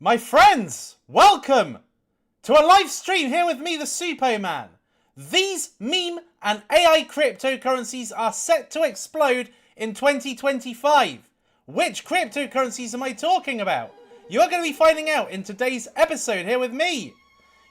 My friends, welcome to a live stream here with me, the Suppoman. These meme and AI cryptocurrencies are set to explode in 2025. Which cryptocurrencies am I talking about? You're going to be finding out in today's episode here with me,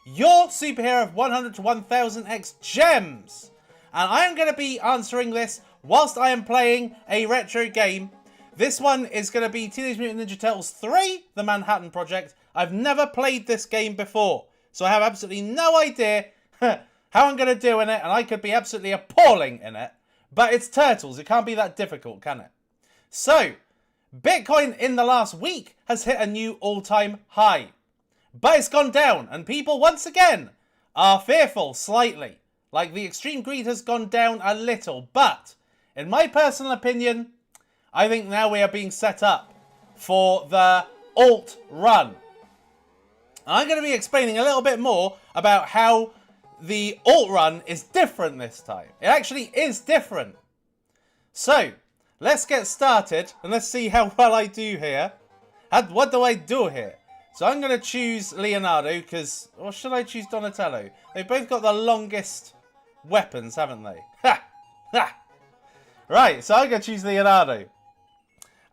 your superhero of 100 to 1000x gems. And I am going to be answering this whilst I am playing a retro game. This one is going to be Teenage Mutant Ninja Turtles 3, The Manhattan Project. I've never played this game before, so I have absolutely no idea how I'm going to do in it, and I could be absolutely appalling in it. But it's Turtles. It can't be that difficult, can it? So, Bitcoin in the last week has hit a new all-time high. But it's gone down, and people, once again, are fearful slightly. Like, the extreme greed has gone down a little. But, in my personal opinion, I think now we are being set up for the alt run. I'm going to be explaining a little bit more about how the alt run is different this time. It actually is different. So, let's get started and let's see how well I do here. What do I do here? So I'm going to choose Leonardo because, or should I choose Donatello? They've both got the longest weapons, haven't they? Ha! Ha! Right, so I'm going to choose Leonardo.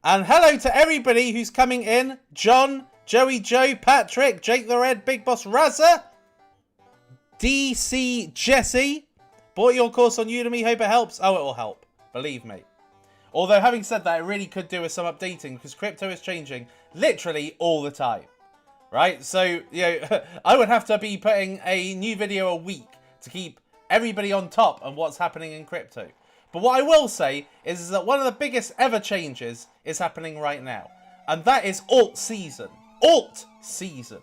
And hello to everybody who's coming in. John, Joey Joe, Patrick, Jake the Red, Big Boss Razza, DC Jesse. Bought your course on Udemy, hope it helps. Oh, it will help, believe me. Although, having said that, it really could do with some updating because crypto is changing literally all the time. Right? So, you know, I would have to be putting a new video a week to keep everybody on top of what's happening in crypto. But what I will say is that one of the biggest ever changes is happening right now. And that is alt season. Alt season.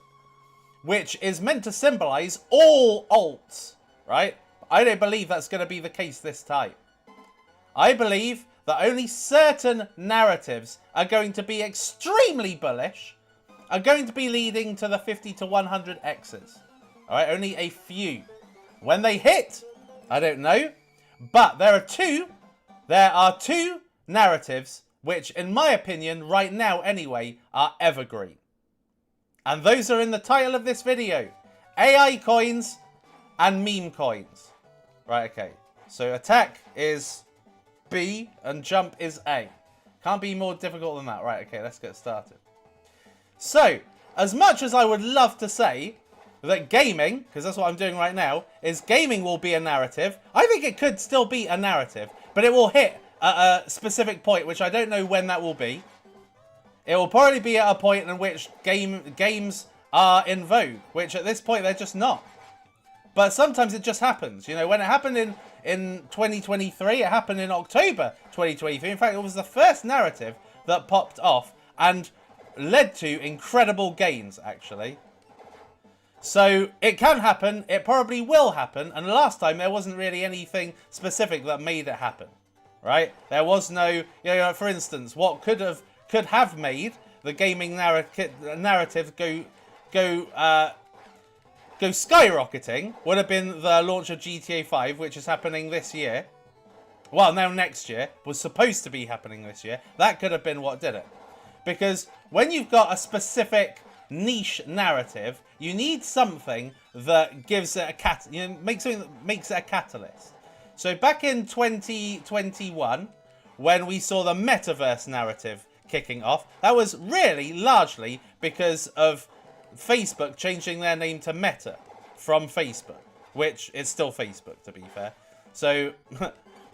Which is meant to symbolize all alts. Right? I don't believe that's going to be the case this time. I believe that only certain narratives are going to be extremely bullish. Are going to be leading to the 50 to 100 X's. Alright? Only a few. When they hit, I don't know. But there are two narratives which, in my opinion, right now anyway, are evergreen. And those are in the title of this video. AI coins and meme coins. Right, okay. So attack is B and jump is A. Can't be more difficult than that. Right, okay, let's get started. So, as much as I would love to say that gaming, because that's what I'm doing right now, is gaming will be a narrative. I think it could still be a narrative, but it will hit at a specific point, which I don't know when that will be. It will probably be at a point in which games are in vogue, which at this point they're just not. But sometimes it just happens. You know, when it happened in 2023, it happened in October 2023. In fact, it was the first narrative that popped off and led to incredible gains, actually. So, it can happen, it probably will happen, and last time there wasn't really anything specific that made it happen, right? There was no, you know, for instance, what could have made the gaming narrative go skyrocketing would have been the launch of GTA 5, which is happening this year. Well, now next year, was supposed to be happening this year. That could have been what did it. Because when you've got a specific niche narrative, you need something that gives it a makes it a catalyst. So back in 2021, when we saw the metaverse narrative kicking off, that was really largely because of Facebook changing their name to Meta from Facebook, which is still Facebook, to be fair. So,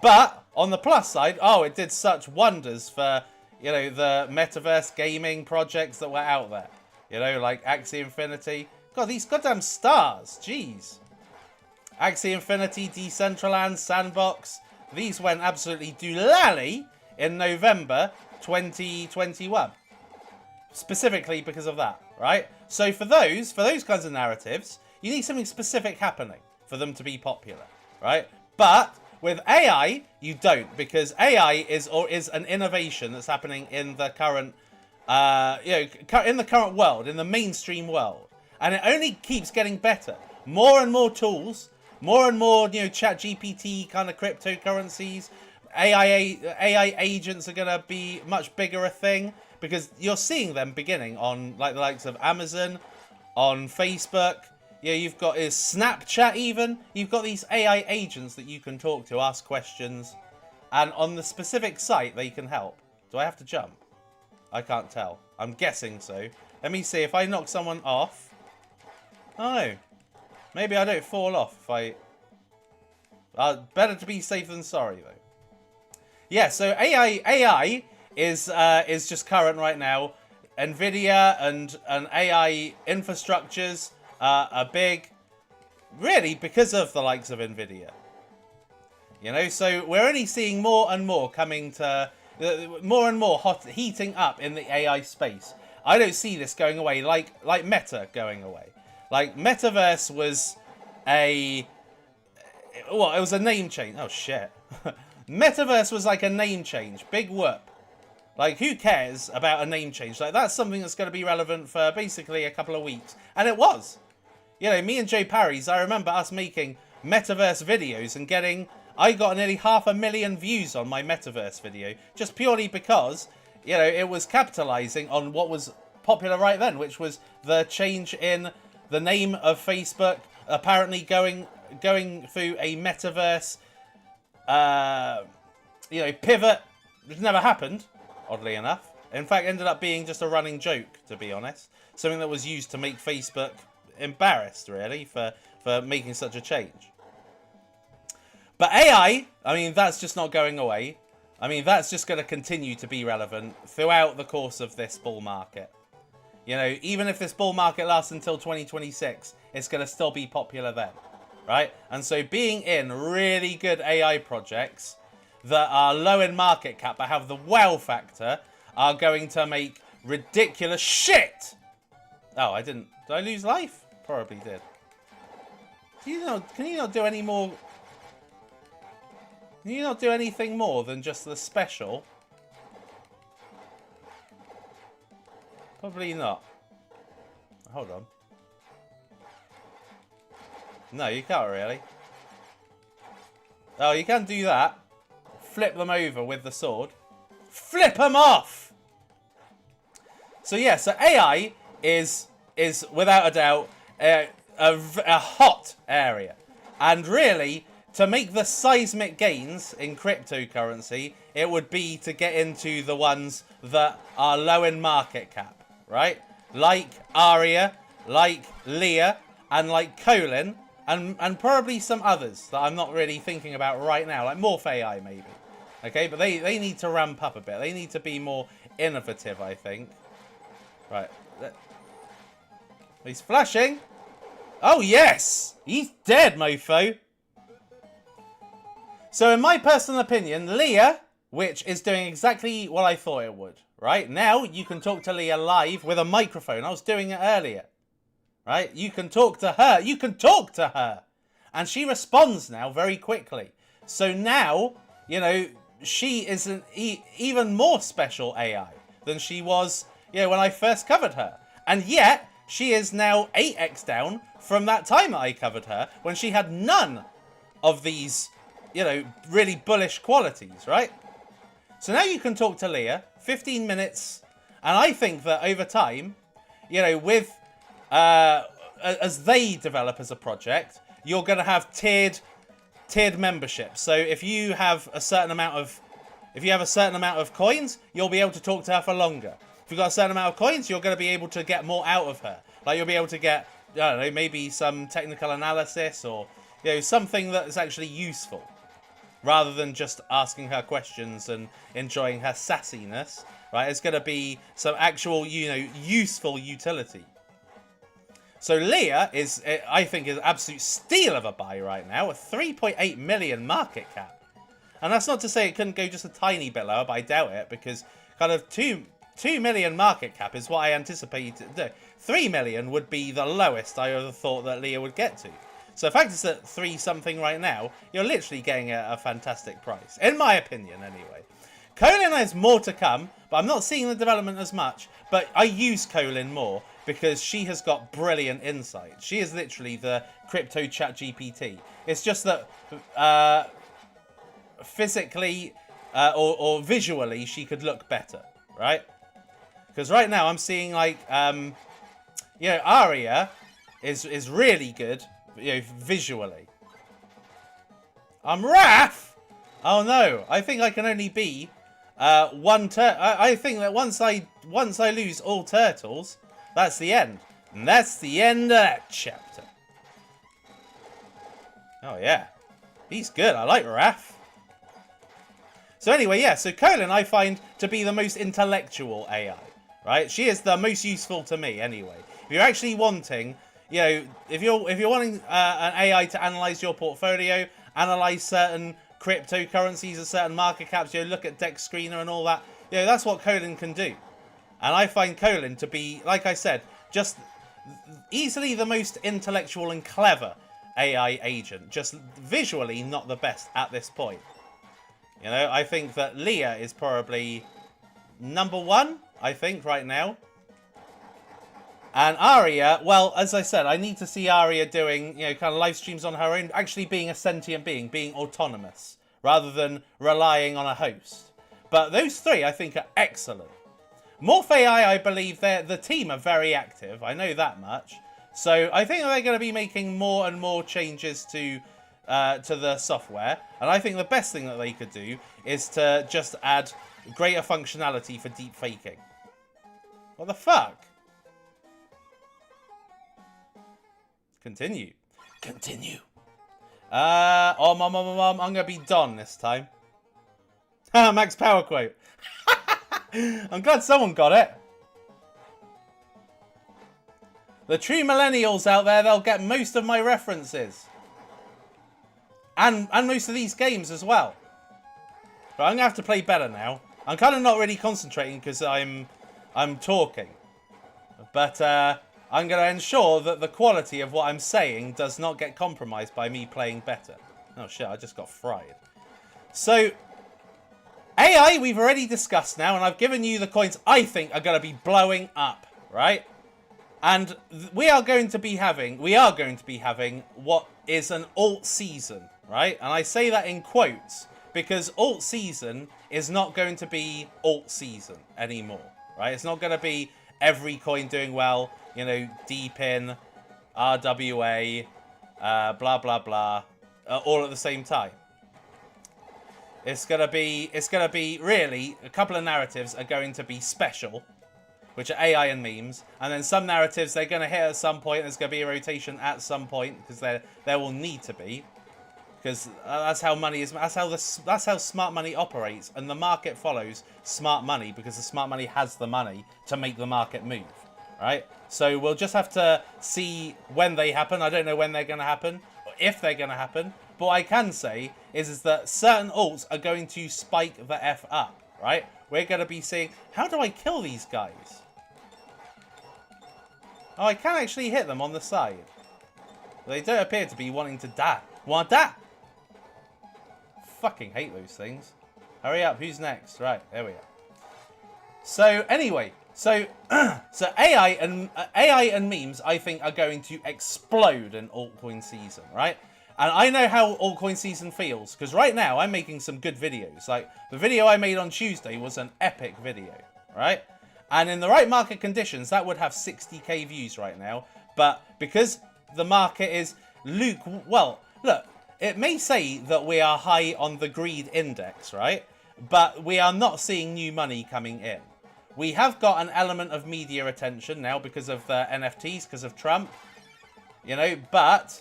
but on the plus side, oh, it did such wonders for, you know, the metaverse gaming projects that were out there. You know, like Axie Infinity. God, these goddamn stars. Jeez. Axie Infinity, Decentraland, Sandbox. These went absolutely doolally in November 2021. Specifically because of that, right? So for those kinds of narratives, you need something specific happening for them to be popular, right? But with AI, you don't, because AI is an innovation that's happening in the current in the current world, in the mainstream world. And it only keeps getting better. More and more tools, more and more, you know, chat GPT kind of cryptocurrencies. AI agents are going to be much bigger a thing because you're seeing them beginning on like the likes of Amazon, on Facebook. Yeah, you've got is Snapchat even. You've got these AI agents that you can talk to, ask questions, and on the specific site they can help. Do I have to jump? I can't tell. I'm guessing so. Let me see if I knock someone off. Oh no. Maybe I don't fall off if I... better to be safe than sorry, though. Yeah, so AI is just current right now. NVIDIA and AI infrastructures are big, really, because of the likes of NVIDIA. You know, so we're only seeing more and more coming to... more and more heating up in the AI space. I don't see this going away like Meta going away. Like, Metaverse was a... Well, it was a name change. Oh, shit. Metaverse was like a name change. Big whoop. Like, who cares about a name change? Like, that's something that's going to be relevant for basically a couple of weeks. And it was. You know, me and Joe Parry's, I remember us making Metaverse videos and getting... I got nearly 500,000 views on my Metaverse video. Just purely because, you know, it was capitalizing on what was popular right then, which was the change in the name of Facebook, apparently going through a Metaverse, you know, pivot, which never happened, oddly enough. In fact, ended up being just a running joke, to be honest. Something that was used to make Facebook embarrassed, really, for making such a change. But AI, I mean, that's just not going away. I mean, that's just going to continue to be relevant throughout the course of this bull market. You know, even if this bull market lasts until 2026, it's going to still be popular then, right? And so being in really good AI projects that are low in market cap but have the wow factor are going to make ridiculous shit. Oh, did I lose life? Probably did. Can you not do any more? Can you not do anything more than just the special? Probably not. Hold on. No, you can't really. Oh, you can do that. Flip them over with the sword. Flip them off! So yeah, so AI is without a doubt a hot area. And really, to make the seismic gains in cryptocurrency, it would be to get into the ones that are low in market cap. Right? Like Aria, like Leah, and like Colin, and probably some others that I'm not really thinking about right now, like Morph AI maybe. Okay, but they need to ramp up a bit. They need to be more innovative, I think. Right. He's flashing. Oh, yes! He's dead, mofo. So in my personal opinion, Leah, which is doing exactly what I thought it would. Right, now you can talk to Leah live with a microphone. I was doing it earlier. Right, you can talk to her. You can talk to her. And she responds now very quickly. So now, you know, she is an even more special AI than she was, you know, when I first covered her. And yet, she is now 8x down from that time that I covered her, when she had none of these, you know, really bullish qualities, right? So now you can talk to Leah, 15 minutes, and I think that over time, you know, with, as they develop as a project, you're going to have tiered memberships. So if you have a certain amount of coins, you'll be able to talk to her for longer. If you've got a certain amount of coins, you're going to be able to get more out of her. Like, you'll be able to get, I don't know, maybe some technical analysis, or, you know, something that is actually useful, rather than just asking her questions and enjoying her sassiness, right? It's going to be some actual, you know, useful utility. So Leah is, I think, is an absolute steal of a buy right now, a 3.8 million market cap. And that's not to say it couldn't go just a tiny bit lower, but I doubt it, because kind of 2 million market cap is what I anticipated to do. 3 million would be the lowest I ever thought that Leah would get to. So the fact it's at 3 something right now, you're literally getting a fantastic price. In my opinion, anyway. Colin has more to come, but I'm not seeing the development as much. But I use Colin more because she has got brilliant insight. She is literally the crypto chat GPT. It's just that physically or visually she could look better, right? Because right now I'm seeing like, you know, Aria is really good, you know, visually. I'm Raph! Oh no, I think I can only be one I think that once I lose all turtles, that's the end. And that's the end of that chapter. Oh yeah. He's good. I like Raph. So anyway, yeah, so Colin I find to be the most intellectual AI, right? She is the most useful to me anyway. If you're actually wanting, you know, if you're wanting an AI to analyze your portfolio, analyze certain cryptocurrencies or certain market caps, you know, look at Dex Screener and all that, you know, that's what Colin can do. And I find Colin to be, like I said, just easily the most intellectual and clever AI agent. Just visually not the best at this point. You know, I think that Leah is probably number one, I think, right now. And Aria, well, as I said, I need to see Aria doing, you know, kind of live streams on her own, actually being a sentient being, being autonomous, rather than relying on a host. But those three, I think, are excellent. Morph AI, I believe, the team are very active. I know that much. So I think they're going to be making more and more changes to the software. And I think the best thing that they could do is to just add greater functionality for deep faking. What the fuck? Continue. Continue. Oh, mom, I'm going to be Don this time. Max Power quote. I'm glad someone got it. The true millennials out there, they'll get most of my references. And most of these games as well. But I'm going to have to play better now. I'm kind of not really concentrating because I'm talking. But I'm going to ensure that the quality of what I'm saying does not get compromised by me playing better. Oh shit, I just got fried. So, AI we've already discussed now, and I've given you the coins I think are going to be blowing up, right? And we are going to be having what is an alt season, right? And I say that in quotes because alt season is not going to be alt season anymore, right? It's not going to be every coin doing well, you know, deep in, RWA, blah, blah, blah, all at the same time. It's gonna be really, a couple of narratives are going to be special, which are AI and memes, and then some narratives they're gonna hit at some point. There's gonna be a rotation at some point because there will need to be, because that's how money is. That's how smart money operates, and the market follows smart money because the smart money has the money to make the market move, right? So we'll just have to see when they happen. I don't know when they're gonna happen, or if they're gonna happen. But what I can say is that certain alts are going to spike the F up, right? We're going to be seeing... How do I kill these guys? Oh, I can actually hit them on the side. They don't appear to be wanting to die. Want that? Fucking hate those things. Hurry up, who's next? Right, there we are. So, anyway. So AI and memes, I think, are going to explode in altcoin season, right? And I know how altcoin season feels, because right now I'm making some good videos. Like, the video I made on Tuesday was an epic video, right? And in the right market conditions, that would have 60k views right now. But because the market is well, look, it may say that we are high on the greed index, right? But we are not seeing new money coming in. We have got an element of media attention now because of the NFTs, because of Trump, you know, but...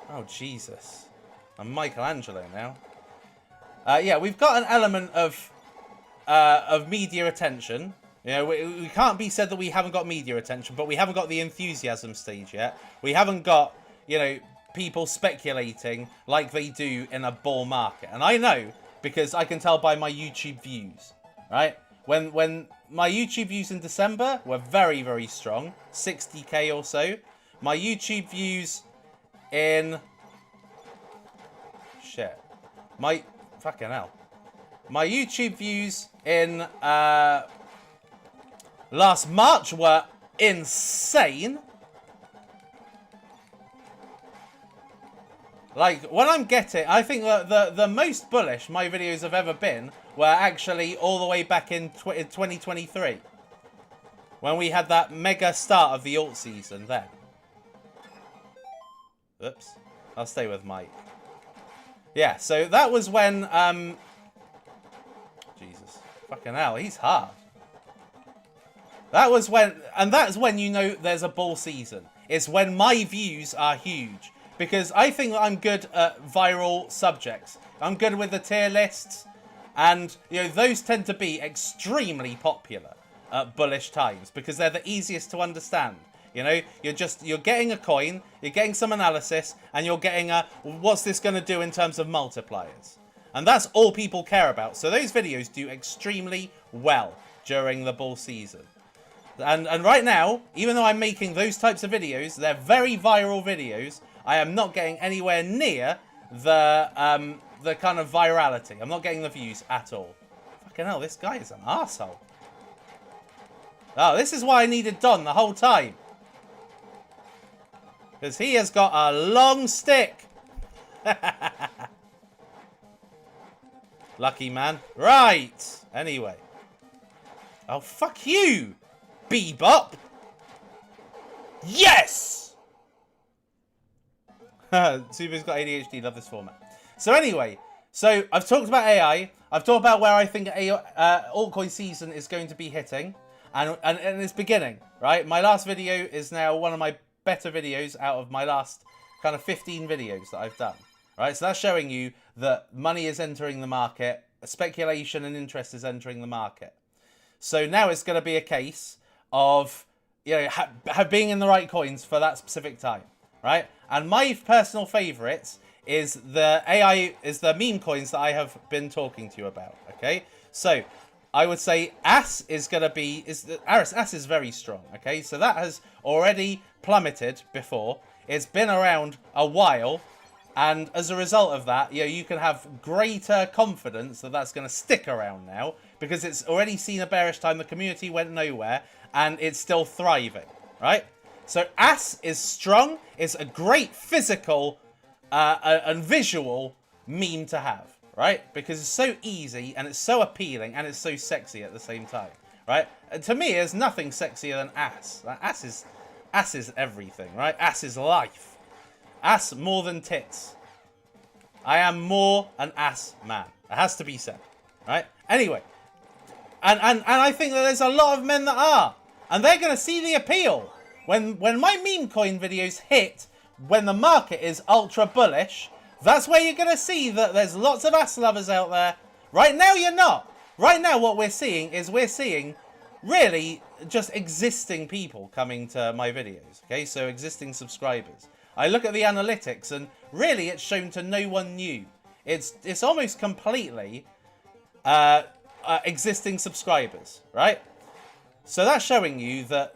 Oh, Jesus. I'm Michelangelo now. Yeah, we've got an element of media attention. You know, we can't be said that we haven't got media attention, but we haven't got the enthusiasm stage yet. We haven't got, you know, people speculating like they do in a bull market. And I know, because I can tell by my YouTube views, right? When my YouTube views in December were very, very strong, 60k or so. My YouTube views... in shit, my fucking hell, my YouTube views in last March were insane. Like, when I'm getting... I think the most bullish my videos have ever been were actually all the way back in 2023. When we had that mega start of the alt season then. Oops. I'll stay with Mike. Yeah, so that was when... Jesus. Fucking hell, he's hard. That was when... And that's when you know there's a bull season. It's when my views are huge. Because I think I'm good at viral subjects. I'm good with the tier lists. And, you know, those tend to be extremely popular at bullish times. Because they're the easiest to understand. You know, you're getting a coin, you're getting some analysis, and you're getting a, what's this going to do in terms of multipliers? And that's all people care about. So those videos do extremely well during the bull season. And right now, even though I'm making those types of videos, they're very viral videos, I am not getting anywhere near the kind of virality. I'm not getting the views at all. Fucking hell, this guy is an arsehole. Oh, this is why I needed Don the whole time. Because he has got a long stick. Lucky man. Right. Anyway. Oh, fuck you, Bebop. Yes! Super's got ADHD. Love this format. So anyway. So I've talked about AI. I've talked about where I think altcoin season is going to be hitting. And it's beginning. Right? My last video is now one of my better videos out of my last kind of 15 videos that I've done. Right, so that's showing you that money is entering the market, speculation and interest is entering the market. So now it's going to be a case of, you know, being in the right coins for that specific time, right? And my personal favourites is the meme coins that I have been talking to you about. Okay, so I would say AS is going to be AS is very strong. Okay, so that has already plummeted before. It's been around a while, and as a result of that, you know, you can have greater confidence that that's going to stick around now because it's already seen a bearish time. The community went nowhere, and it's still thriving, right? So AS is strong. It's a great physical and visual meme to have, right? Because it's so easy and it's so appealing and it's so sexy at the same time, right? And to me, there's nothing sexier than AS. Like, AS is everything, right? AS is life. AS more than tits. I am more an AS man. It has to be said, right? Anyway, and I think that there's a lot of men that are, and they're going to see the appeal when my meme coin videos hit. When the market is ultra bullish, that's where you're going to see that there's lots of AS lovers out there. Right now, you're not. Right now, what we're seeing really just existing people coming to my videos. Okay, so existing subscribers. I look at the analytics and really it's shown to no one new. It's almost completely existing subscribers, right? So that's showing you that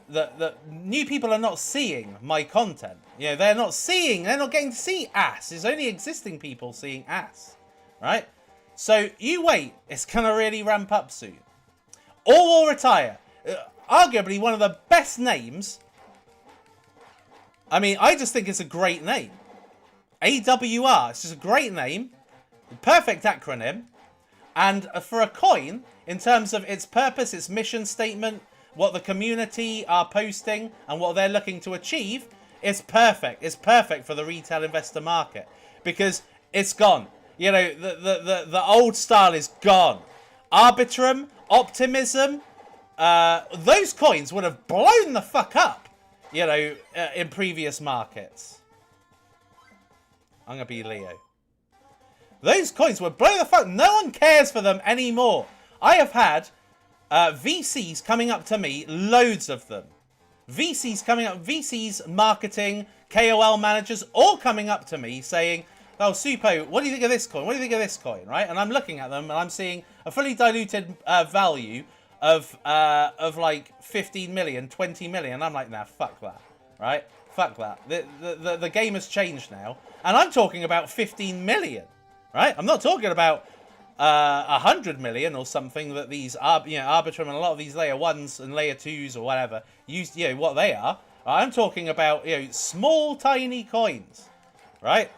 new people are not seeing my content. You know, they're not getting to see AS. It's only existing people seeing AS, right? So you wait, it's going to really ramp up soon. All will retire. Arguably one of the best names. I mean, I just think it's a great name. AWR, it's just a great name. Perfect acronym. And for a coin, in terms of its purpose, its mission statement, what the community are posting, and what they're looking to achieve, it's perfect. It's perfect for the retail investor market. Because it's gone. You know, the old style is gone. Arbitrum, Optimism, those coins would have blown the fuck up, you know, in previous markets. I'm going to be Leo. Those coins would blow the fuck. No one cares for them anymore. I have had VCs coming up to me, loads of them. VCs, marketing, KOL managers, all coming up to me saying, oh, Suppo, what do you think of this coin? What do you think of this coin, right? And I'm looking at them and I'm seeing a fully diluted value of like 15 million, 20 million. I'm like, nah, fuck that, right? Fuck that. The game has changed now. And I'm talking about 15 million, right? I'm not talking about 100 million or something that these are, you know, Arbitrum and a lot of these layer 1s and layer 2s or whatever, you know, what they are. I'm talking about, you know, small, tiny coins, right?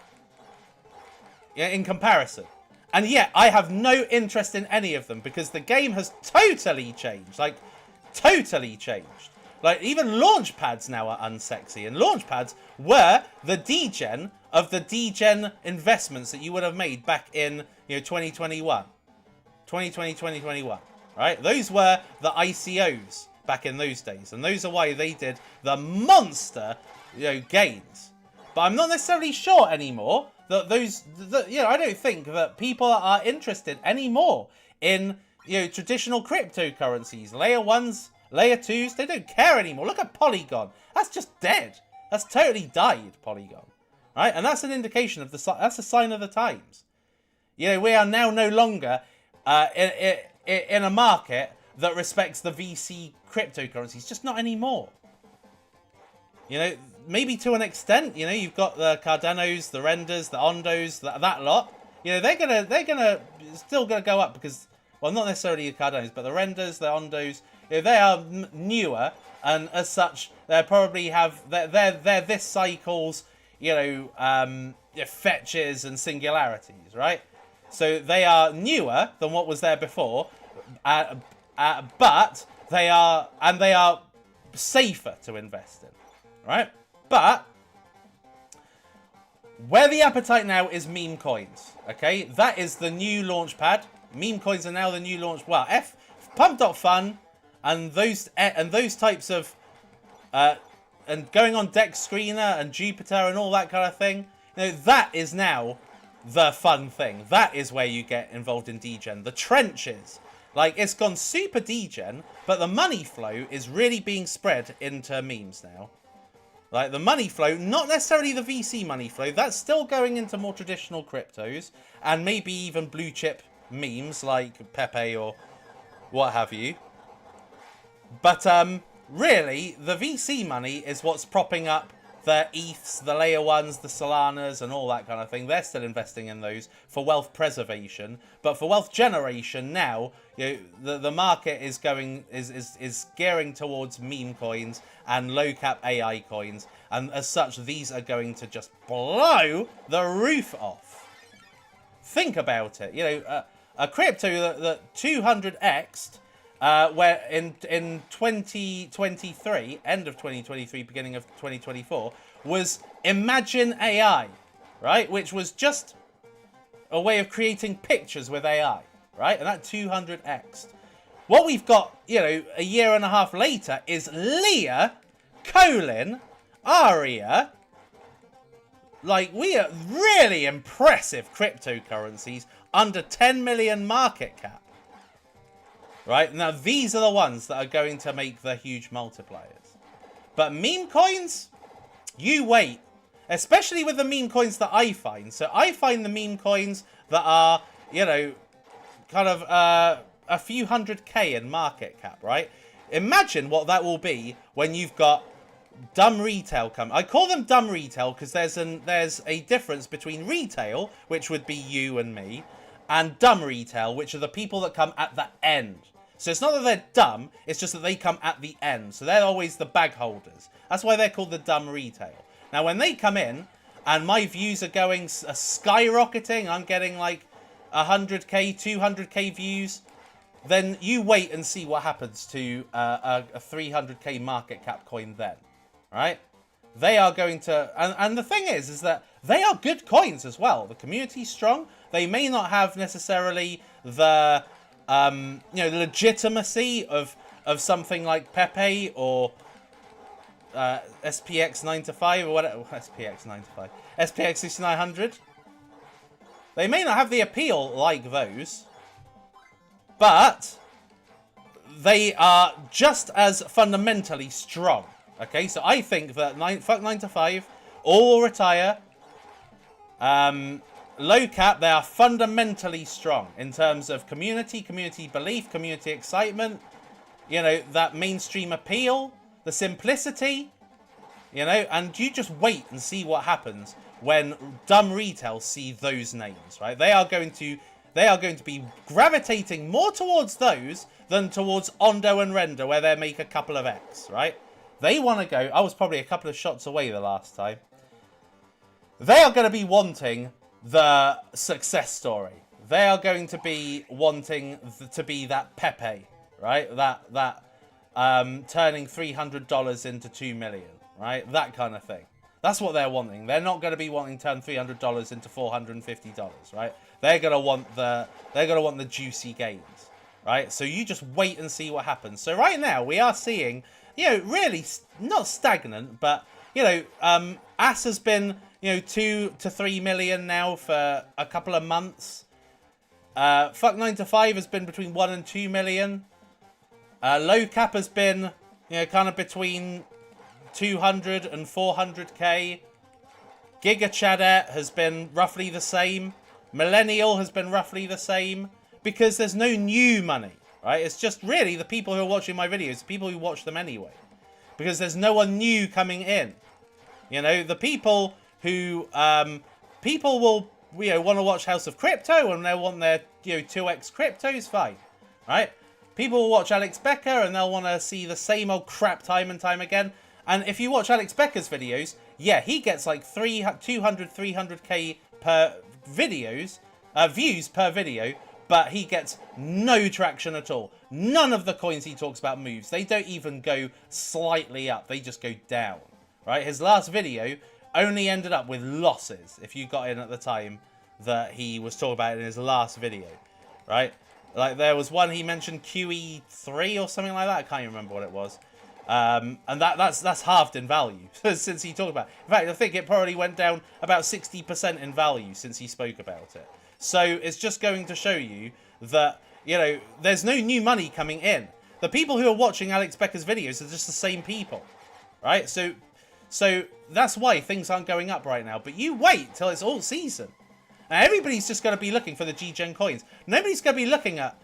in comparison. And yet, I have no interest in any of them because the game has totally changed. Like, totally changed. Like, even launch pads now are unsexy. And launch pads were the degen of the degen investments that you would have made back in, 2021. 2020, 2021. Right? Those were the ICOs back in those days. And those are why they did the monster, gains. But I'm not necessarily sure anymore that I don't think that people are interested anymore in, traditional cryptocurrencies. Layer 1s, Layer 2s, they don't care anymore. Look at Polygon. That's just dead. That's totally died, Polygon. Right? And that's an indication of that's a sign of the times. We are now no longer in a market that respects the VC cryptocurrencies. Just not anymore. Maybe to an extent, you've got the Cardanos, the Renders, the Ondos, that lot. They're still gonna go up because, well, not necessarily the Cardanos, but the Renders, the Ondos, they are newer, and as such, they probably have they're this cycle's, fetches and singularities, right? So they are newer than what was there before, but they are safer to invest in, right? But where the appetite now is meme coins, okay? That is the new launch pad. Meme coins are now the new launch. Well, Pump.fun and those types of and going on Dex Screener and Jupiter and all that kind of thing. That is now the fun thing. That is where you get involved in degen. The trenches. Like, it's gone super degen, but the money flow is really being spread into memes now. Like, the money flow, not necessarily the VC money flow, that's still going into more traditional cryptos, and maybe even blue chip memes like Pepe or what have you. But, really, the VC money is what's propping up the ETHs, the Layer 1s, the Solanas, and all that kind of thing. They're still investing in those for wealth preservation. But for wealth generation now, the market is gearing towards meme coins and low cap AI coins. And as such, these are going to just blow the roof off. Think about it. A crypto that 200x'd where in 2023, end of 2023, beginning of 2024, was Imagine AI, right? Which was just a way of creating pictures with AI, right? And that 200x'd. What we've got, a year and a half later is Leah, Aria. Like, we are really impressive cryptocurrencies under 10 million market cap. Right? Now, these are the ones that are going to make the huge multipliers. But meme coins, you wait. Especially with the meme coins that I find. So I find the meme coins that are, kind of a few 100k in market cap, right? Imagine what that will be when you've got dumb retail come. I call them dumb retail because there's a difference between retail, which would be you and me, and dumb retail, which are the people that come at the end. So it's not that they're dumb, it's just that they come at the end. So they're always the bag holders. That's why they're called the dumb retail. Now, when they come in, and my views are going skyrocketing, I'm getting like 100k, 200k views, then you wait and see what happens to a 300k market cap coin then, right? They are going to, and the thing is that they are good coins as well. The community's strong. They may not have necessarily the legitimacy of something like Pepe or SPX 9to5 or whatever. SPX 9to5, SPX 6900. They may not have the appeal like those, but they are just as fundamentally strong. Okay, so I think that fuck 9to5, all will retire. Low cap, they are fundamentally strong in terms of community belief, community excitement, that mainstream appeal, the simplicity, and you just wait and see what happens when dumb retail see those names, right? They are going to be gravitating more towards those than towards Ondo and Render, where they make a couple of X, right? They want to go, I was probably a couple of shots away the last time. They are going to be wanting the success story. They are going to be wanting to be that Pepe, right? That turning $300 into $2 million, right? That kind of thing. That's what they're wanting. They're not going to be wanting to turn $300 into $450, right? They're going to want the juicy gains, right? So you just wait and see what happens. So right now we are seeing, really not stagnant, but AS has been 2 to 3 million now for a couple of months. Fuck 9 to 5 has been between 1 and 2 million. Low cap has been kind of between 200 and 400k. Giga Chadet has been roughly the same. Millennial has been roughly the same, because there's no new money, right? It's just really the people who are watching my videos, the people who watch them anyway, because there's no one new coming in. The people who people will want to watch House of Crypto and they want their 2x cryptos, fine, right? People will watch Alex Becker and they'll want to see the same old crap time and time again. And if you watch Alex Becker's videos, yeah, he gets like 300k per views per video, but he gets no traction at all. None of the coins he talks about moves. They don't even go slightly up. They just go down, right? His last video only ended up with losses if you got in at the time that he was talking about in his last video, right? Like there was one he mentioned QE3 or something like that. I can't even remember what it was. And that's halved in value since he talked about it. In fact, I think it probably went down about 60% in value since he spoke about it. So it's just going to show you that, there's no new money coming in. The people who are watching Alex Becker's videos are just the same people, right? So that's why things aren't going up right now. But you wait till it's all season. And everybody's just going to be looking for the G-Gen coins. Nobody's going to be looking at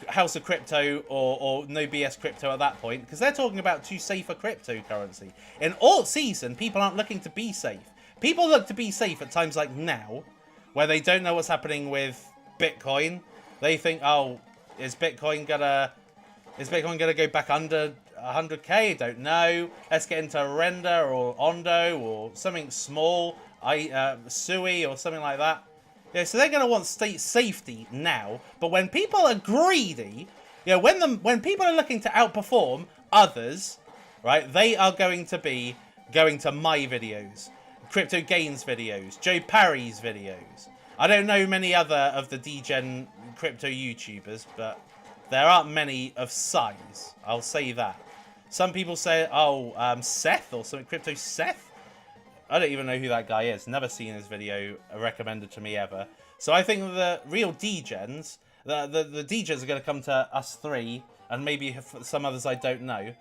House of Crypto or No BS Crypto at that point, because they're talking about too safe a cryptocurrency. In alt season, people aren't looking to be safe. People look to be safe at times like now, where they don't know what's happening with Bitcoin. They think, oh, is Bitcoin gonna go back under 100k? Don't know. Let's get into Render or Ondo or something small, Sui or something like that. Yeah, so they're going to want state safety now. But when people are greedy, when people are looking to outperform others, right, they are going to be going to my videos, Crypto Gains videos, Joe Parry's videos. I don't know many other of the degen crypto YouTubers, but there aren't many of size. I'll say that. Some people say, Seth or something, Crypto Seth. I don't even know who that guy is. Never seen his video recommended to me ever. So I think the real degens, the degens are going to come to us three, and maybe some others I don't know.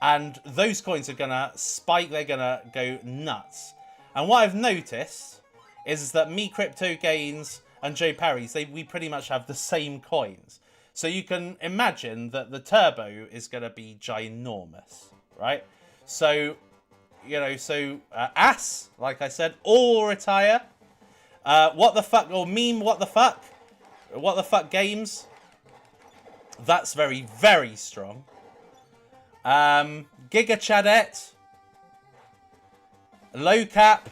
And those coins are going to spike. They're going to go nuts. And what I've noticed is that me, Crypto Gains, and Joe Parry's, we pretty much have the same coins. So you can imagine that the turbo is going to be ginormous, right? So... AS, like I said, all retire. What the fuck, or meme, what the fuck games. That's very, very strong. Giga Chadet. Low cap.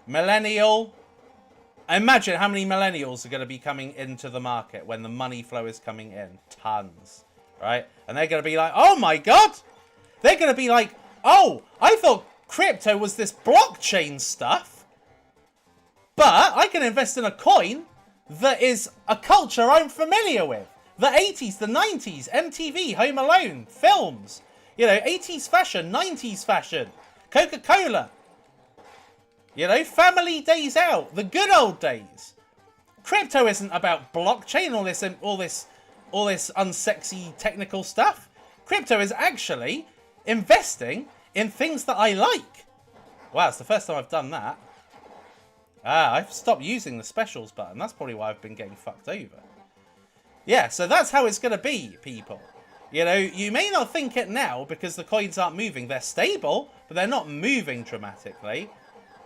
Millennial. Imagine how many millennials are going to be coming into the market when the money flow is coming in. Tons, right? And they're going to be like, oh my god! They're going to be like, oh, I thought crypto was this blockchain stuff, but I can invest in a coin that is a culture I'm familiar with. The 80s, the 90s, MTV, Home Alone, films, 80s fashion, 90s fashion, Coca-Cola, Family Days Out, the good old days. Crypto isn't about blockchain, all this unsexy technical stuff. Crypto is actually investing in things that I like. Wow, it's the first time I've done that. I've stopped using the specials button. That's probably why I've been getting fucked over. Yeah, so that's how it's going to be, people. You may not think it now because the coins aren't moving. They're stable, but they're not moving dramatically.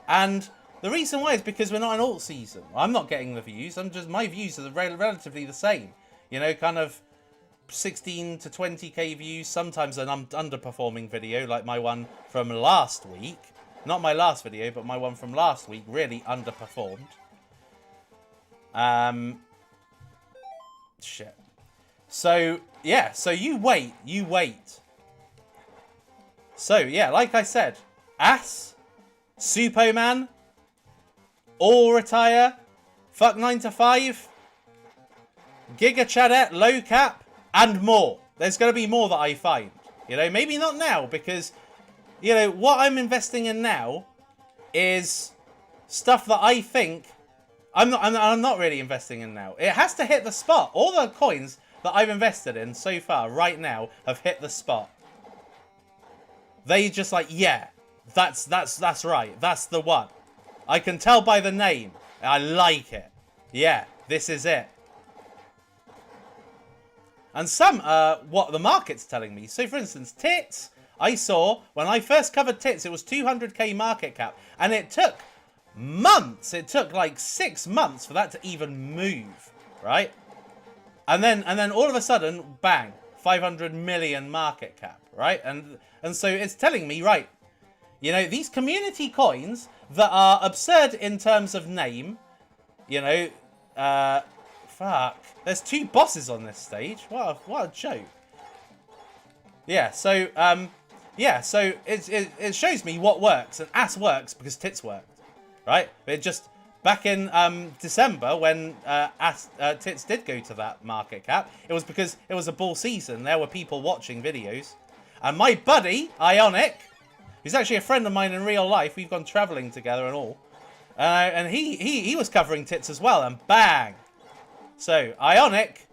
And the reason why is because we're not in alt season. I'm not getting the views. My views are relatively the same. Kind of 16 to 20k views, sometimes an underperforming video like my one from last week, Not my last video, but my one from last week really underperformed. Shit. So, yeah, so you wait. So, yeah, like I said, Ass, Suppoman, all retire, fuck 9 to 5, Giga Chadette, low cap, and more. There's going to be more that I find. You know, maybe not now, because, you know, what I'm investing in now is stuff that I think I'm not really investing in now. It has to hit the spot. All the coins that I've invested in so far right now have hit the spot. They just like, yeah, that's right. That's the one. I can tell by the name. I like it. Yeah, this is it. And some what the market's telling me. So for instance, Tits, I saw when I first covered Tits, it was 200k market cap, and it took months. It took like 6 months for that to even move, right? And then all of a sudden, bang, 500 million market cap, right? And so it's telling me, right, you know, these community coins that are absurd in terms of name, you know, fuck. There's 2 bosses on this stage. What a joke. Yeah, so it shows me what works, and Ass works because Tits worked, right? It just back in December when Tits did go to that market cap, it was because it was a bull season. There were people watching videos, and my buddy Ionic, who's actually a friend of mine in real life, we've gone traveling together and all, and he was covering Tits as well, and bang. So Ionic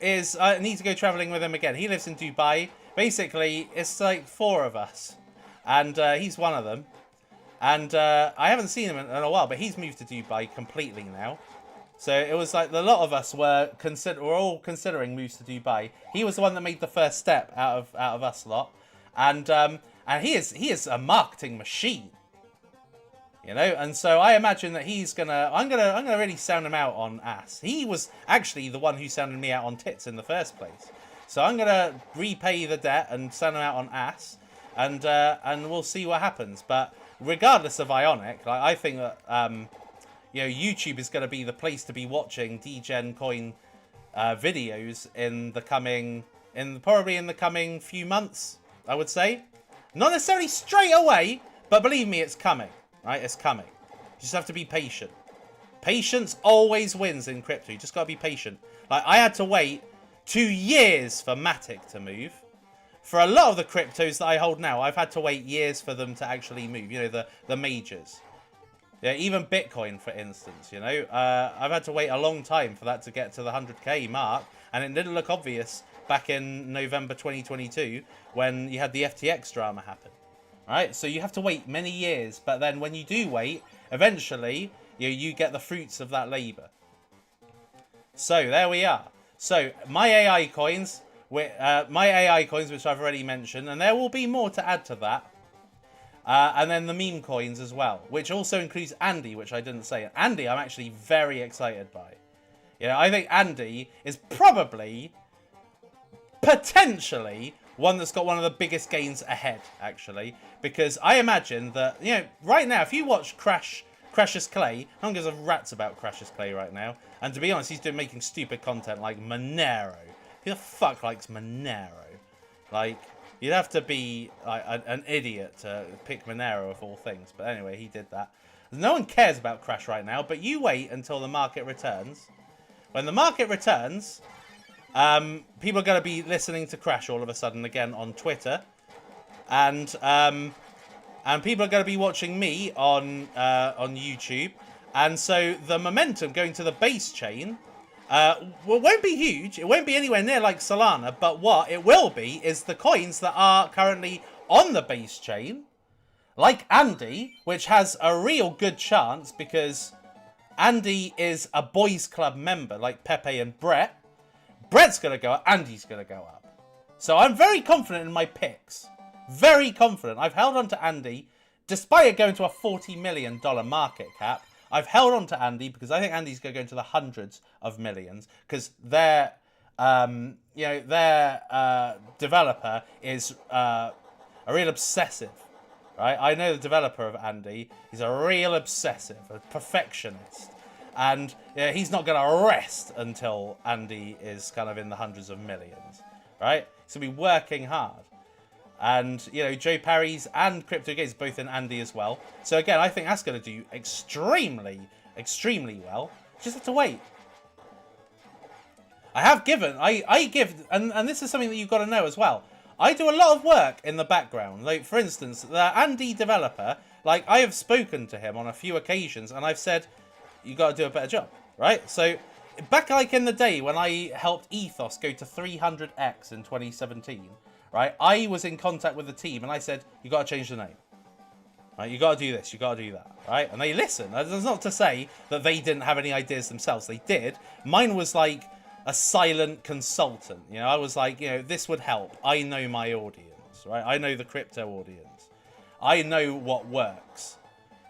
is I need to go traveling with him again. He lives in Dubai. Basically, it's like 4 of us, and he's one of them. And I haven't seen him in a while, but he's moved to Dubai completely now. So it was like a lot of us were all considering moves to Dubai. He was the one that made the first step out of us lot, and he is a marketing machine, you know. And so I imagine that I'm gonna really sound him out on Ass. He was actually the one who sounded me out on Tits in the first place. So I'm gonna repay the debt and sound him out on Ass, and we'll see what happens. But regardless of Ionic, like, I think that you know, YouTube is going to be the place to be watching DGen coin videos probably in the coming few months, I would say. Not necessarily straight away, but believe me, it's coming, right? It's coming. You just have to be patient. Patience always wins in crypto. You just got to be patient. Like, I had to wait 2 years for Matic to move. For a lot of the cryptos that I hold now, I've had to wait years for them to actually move. You know, the majors. Yeah, even Bitcoin, for instance, you know. I've had to wait a long time for that to get to the 100k mark. And it didn't look obvious back in November 2022 when you had the FTX drama happen. Right? So you have to wait many years. But then when you do wait, eventually, you get the fruits of that labor. So there we are. So my AI coins... which I've already mentioned, and there will be more to add to that. And then the meme coins as well, which also includes Andy, which I didn't say. Andy, I'm actually very excited by. You know, I think Andy is probably, potentially, one that's got one of the biggest gains ahead, actually. Because I imagine that, you know, right now, if you watch Crash's Clay, no one gives a rat's about Crash's Clay right now. And to be honest, he's making stupid content like Monero. Who the fuck likes Monero? Like, you'd have to be like an idiot to pick Monero of all things. But anyway, he did that. No one cares about Crash right now, but you wait until the market returns. When the market returns, people are going to be listening to Crash all of a sudden again on Twitter. And people are going to be watching me on YouTube. And so the momentum going to the base chain... well, it won't be huge. It won't be anywhere near like Solana. But what it will be is the coins that are currently on the base chain, like Andy, which has a real good chance because Andy is a boys club member, like Pepe and Brett. Brett's going to go up. Andy's going to go up. So I'm very confident in my picks. Very confident. I've held on to Andy, despite it going to a $40 million market cap. I've held on to Andy because I think Andy's going to go into the hundreds of millions because their developer is a real obsessive right? I know the developer of Andy. He's a real obsessive, a perfectionist. And he's not going to rest until Andy is kind of in the hundreds of millions, right? He's going to be working hard. And, you know, Joe Parry's and Crypto Gates both in Andy as well. So, again, I think that's going to do extremely, extremely well. Just have to wait. I give, and this is something that you've got to know as well. I do a lot of work in the background. Like, for instance, the Andy developer, like, I have spoken to him on a few occasions, and I've said, you got to do a better job, right? So, back like in the day when I helped Ethos go to 300x in 2017, right? I was in contact with the team, and I said, you got to change the name. Right? You got to do this, you got to do that, right? And they listened. That's not to say that they didn't have any ideas themselves. They did. Mine was like a silent consultant. You know, I was like, you know, this would help. I know my audience, right? I know the crypto audience. I know what works,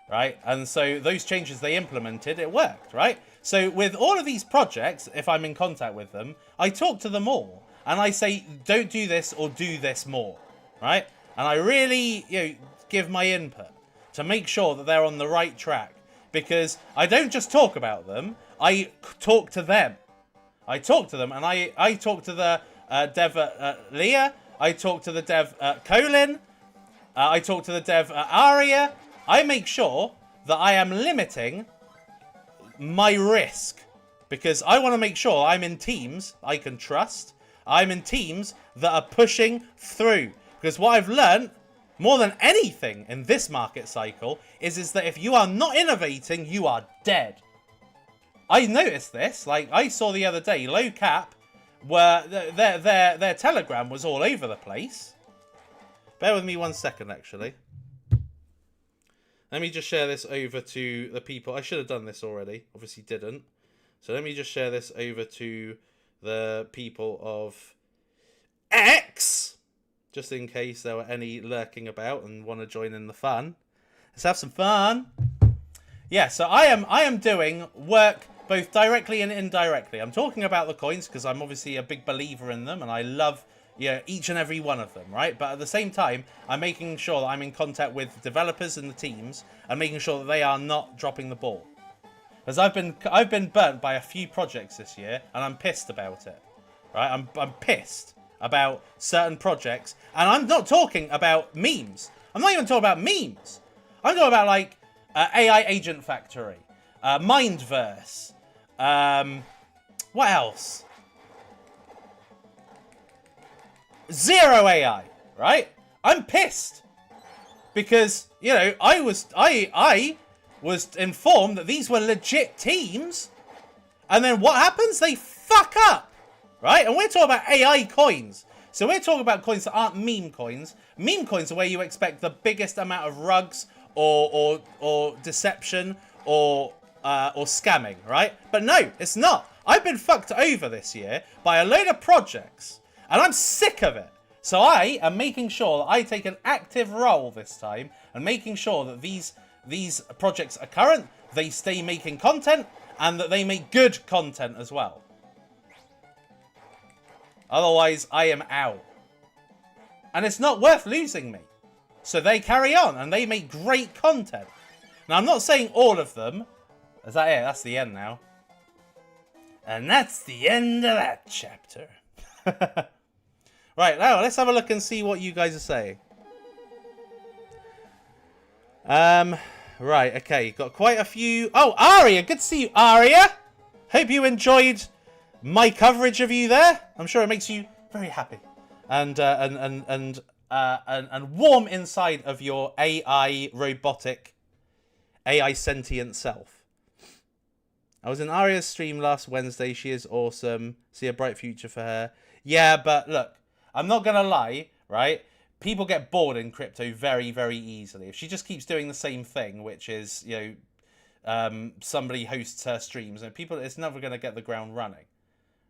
right? And so those changes they implemented, it worked, right? So with all of these projects, if I'm in contact with them, I talk to them all. And I say, don't do this or do this more, right? And I really, you know, give my input to make sure that they're on the right track. Because I don't just talk about them, I talk to them. I talk to them, and I talk to the dev Leah, I talk to the dev Colin, I talk to the dev Aria. I make sure that I am limiting my risk, because I want to make sure I'm in teams I can trust. I'm in teams that are pushing through. Because what I've learned, more than anything in this market cycle, is that if you are not innovating, you are dead. I noticed this. Like, I saw the other day, Low Cap, where their Telegram was all over the place. Bear with me 1 second, actually. Let me just share this over to the people. I should have done this already. Obviously didn't. So let me just share this over to the people of X, just in case there were any lurking about and want to join in the fun. Let's have some fun. Yeah, so I am doing work both directly and indirectly. I'm talking about the coins because I'm obviously a big believer in them and I love each and every one of them, right? But at the same time, I'm making sure that I'm in contact with developers and the teams and making sure that they are not dropping the ball. Because I've been burnt by a few projects this year and I'm pissed about it, right? I'm pissed about certain projects, and I'm not talking about memes. I'm not even talking about memes. I'm talking about like AI Agent Factory, Mindverse, what else? Zero AI, right? I'm pissed because, you know, I was informed that these were legit teams, and then what happens? They fuck up, right? And we're talking about AI coins. So we're talking about coins that aren't meme coins. Meme coins are where you expect the biggest amount of rugs or deception or scamming, right? But no, it's not. I've been fucked over this year by a load of projects, and I'm sick of it. So I am making sure that I take an active role this time and making sure that these projects are current, they stay making content, and that they make good content as well. Otherwise, I am out. And it's not worth losing me. So they carry on, and they make great content. Now, I'm not saying all of them. Is that it? That's the end now. And that's the end of that chapter. Right, now let's have a look and see what you guys are saying. Right, okay, got quite a few. Oh, Aria, good to see you, Aria. Hope you enjoyed my coverage of you there. I'm sure it makes you very happy and warm inside of your AI robotic, AI sentient self. I was in Aria's stream last Wednesday. She is awesome. See a bright future for her. Yeah, but look, I'm not gonna lie, right? People get bored in crypto very, very easily. If she just keeps doing the same thing, which is, you know, somebody hosts her streams, and people, it's never going to get the ground running,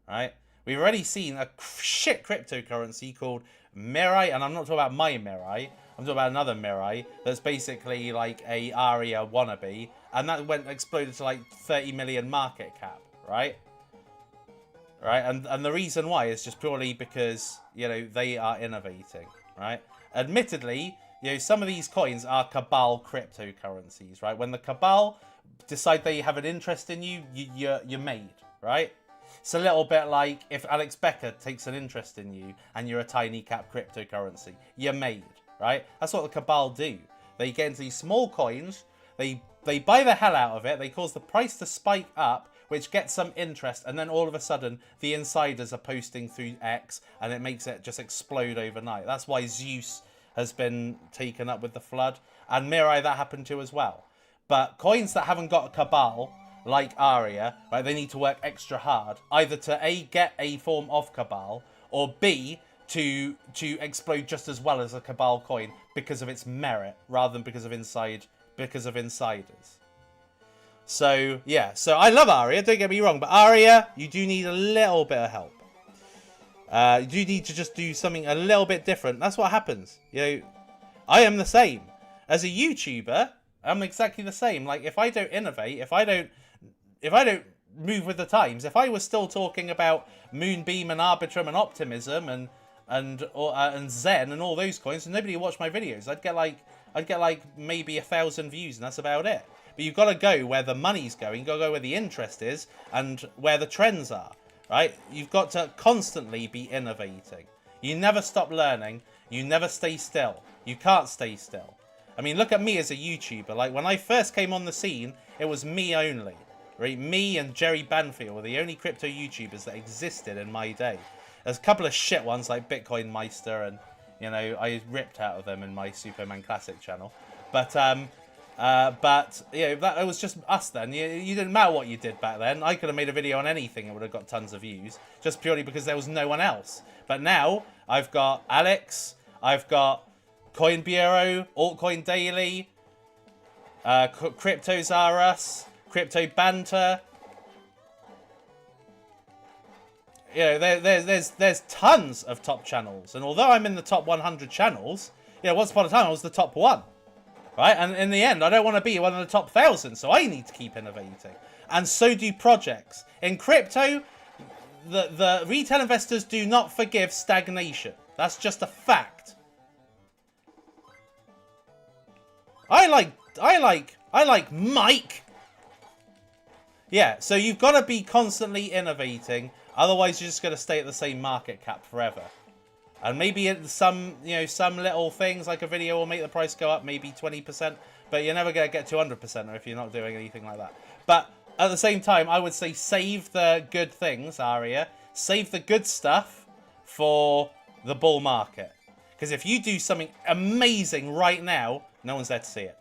right? We've already seen a shit cryptocurrency called Mirai, and I'm not talking about my Mirai. I'm talking about another Mirai that's basically like a Aria wannabe, and that exploded to like 30 million market cap, right? Right, and the reason why is just purely because, you know, they are innovating. Right? Admittedly, some of these coins are Cabal cryptocurrencies, right? When the Cabal decide they have an interest in you, you're made, right? It's a little bit like if Alex Becker takes an interest in you and you're a tiny cap cryptocurrency, you're made, right? That's what the Cabal do. They get into these small coins, they buy the hell out of it, they cause the price to spike up, which gets some interest, and then all of a sudden the insiders are posting through X and it makes it just explode overnight. That's why Zeus has been taken up with the flood, and Mirai that happened to as well. But coins that haven't got a Cabal, like Aria, right, they need to work extra hard, either to A, get a form of Cabal, or B, to explode just as well as a Cabal coin because of its merit, rather than because of insiders. So, yeah. So, I love Aria, don't get me wrong. But Aria, you do need a little bit of help. You do need to just do something a little bit different. That's what happens. I am the same. As a YouTuber, I'm exactly the same. Like, if I don't innovate, if I don't move with the times, if I was still talking about Moonbeam and Arbitrum and Optimism and Zen and all those coins, and nobody would watch my videos, I'd get like maybe 1,000 views, and that's about it. But you've got to go where the money's going. You've got to go where the interest is and where the trends are, right? You've got to constantly be innovating. You never stop learning. You never stay still. You can't stay still. I mean, look at me as a YouTuber. Like, when I first came on the scene, it was me only, right? Me and Jerry Banfield were the only crypto YouTubers that existed in my day. There's a couple of shit ones like Bitcoin Meister, and, I ripped out of them in my Suppoman Classic channel. But it was just us then. You didn't matter what you did back then. I could have made a video on anything and would have got tons of views, just purely because there was no one else. But now I've got Alex, I've got Coin Bureau, Altcoin Daily, Cryptos Are Us, Crypto Banter. There's tons of top channels, and although I'm in the top 100 channels, once upon a time I was the top one. Right, and in the end, I don't want to be one of the top 1,000, so I need to keep innovating. And so do projects. In crypto, the retail investors do not forgive stagnation. That's just a fact. I like Mike. Yeah, so you've got to be constantly innovating, otherwise you're just going to stay at the same market cap forever. And maybe some little things like a video will make the price go up maybe 20%, but you're never going to get 200% if you're not doing anything like that. But at the same time, I would say save the good things, Aria. Save the good stuff for the bull market. Because if you do something amazing right now, no one's there to see it.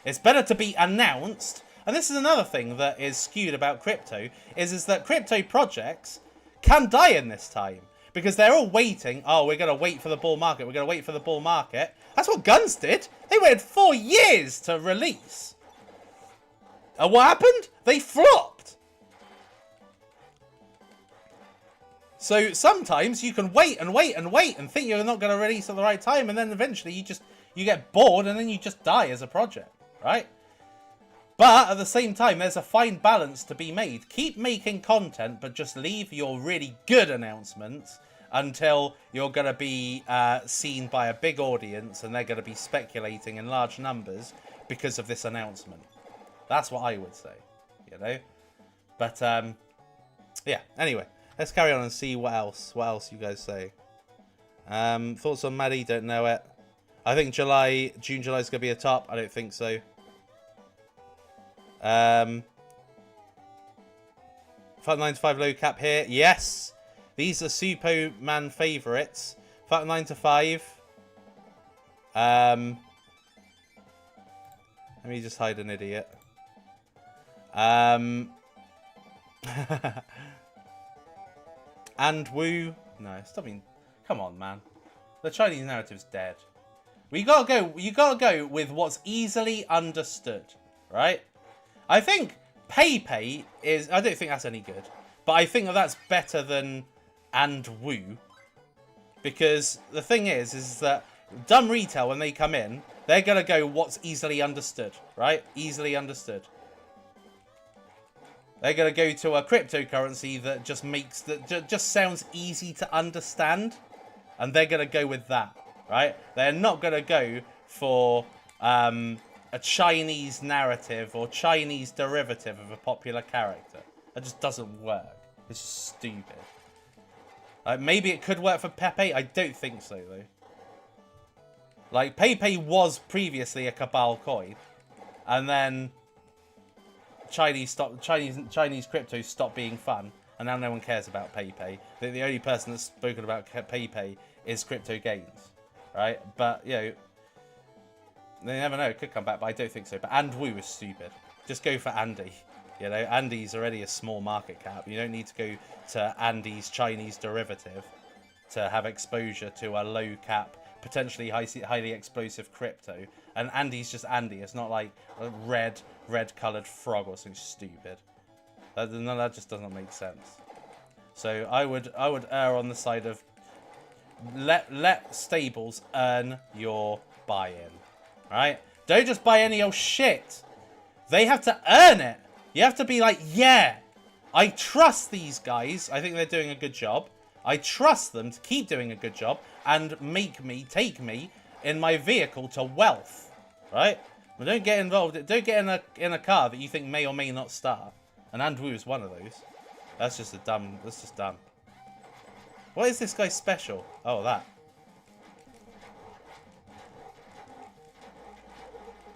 It's better to be announced. And this is another thing that is skewed about crypto, is that crypto projects can die in this time. Because they're all waiting. Oh, we're going to wait for the bull market. We're going to wait for the bull market. That's what Guns did. They waited 4 years to release. And what happened? They flopped. So sometimes you can wait and wait and wait and think you're not going to release at the right time. And then eventually you get bored and then you just die as a project. Right? But at the same time, there's a fine balance to be made. Keep making content, but just leave your really good announcements until you're going to be seen by a big audience and they're going to be speculating in large numbers because of this announcement. That's what I would say, But, yeah, anyway, let's carry on and see what else you guys say. Thoughts on Maddie? Don't know it. I think June, July is going to be a top. I don't think so. 9 to 5 low cap here. Yes. These are Suppoman favourites. 9 to 5. Let me just hide an idiot. And Woo. No, stop being. Come on, man. The Chinese narrative's dead. You gotta go with what's easily understood, right? I think PayPay is... I don't think that's any good. But I think that's better than and Woo. Because the thing is that dumb retail, when they come in, they're going to go what's easily understood, right? Easily understood. They're going to go to a cryptocurrency that just sounds easy to understand. And they're going to go with that, right? They're not going to go for a Chinese narrative or Chinese derivative of a popular character. That just doesn't work. It's just stupid. Maybe it could work for Pepe. I don't think so, though. Like, Pepe was previously a Cabal coin, and then Chinese crypto stopped being fun, and now no one cares about Pepe. The only person that's spoken about Pepe is Crypto Gains, right? But, you know, they never know. It could come back, but I don't think so. But And Wu is stupid. Just go for Andy. You know, Andy's already a small market cap. You don't need to go to Andy's Chinese derivative to have exposure to a low cap, potentially highly explosive crypto. And Andy's just Andy. It's not like a red coloured frog or something stupid. That just doesn't make sense. So I would err on the side of let stables earn your buy-in. Right? Don't just buy any old shit. They have to earn it. You have to be like, yeah, I trust these guys. I think they're doing a good job. I trust them to keep doing a good job and take me in my vehicle to wealth. Right? But don't get involved. Don't get in a car that you think may or may not start. And Andrew is one of those. That's just dumb. What is this guy's special? Oh, that.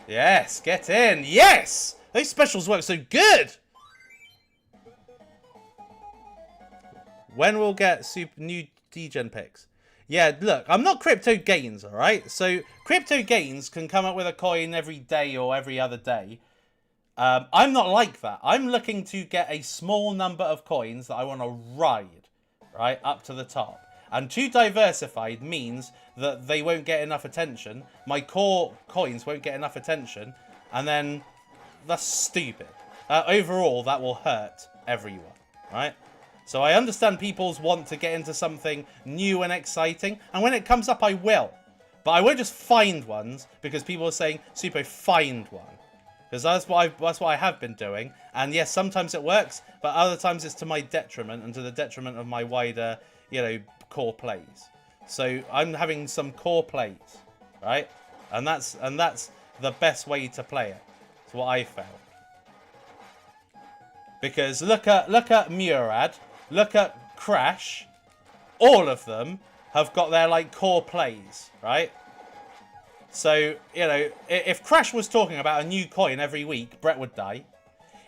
Yes, get in. Yes! Those specials work so good! When we'll get new degen picks? Yeah, look, I'm not Crypto Gains, alright? So, Crypto Gains can come up with a coin every day or every other day. I'm not like that. I'm looking to get a small number of coins that I want to ride, right, up to the top. And too diversified means that they won't get enough attention. My core coins won't get enough attention. And then that's stupid. Overall, that will hurt everyone, right? So I understand people's want to get into something new and exciting. And when it comes up, I will. But I won't just find ones because people are saying, Suppo, find one. Because that's what I have been doing. And yes, sometimes it works. But other times it's to my detriment and to the detriment of my wider, you know, core plays. So I'm having some core plays, right? And that's the best way to play it. It's what I found. Because look at Murad, look at Crash, all of them have got their like core plays, right? So, you know, if Crash was talking about a new coin every week, Brett would die.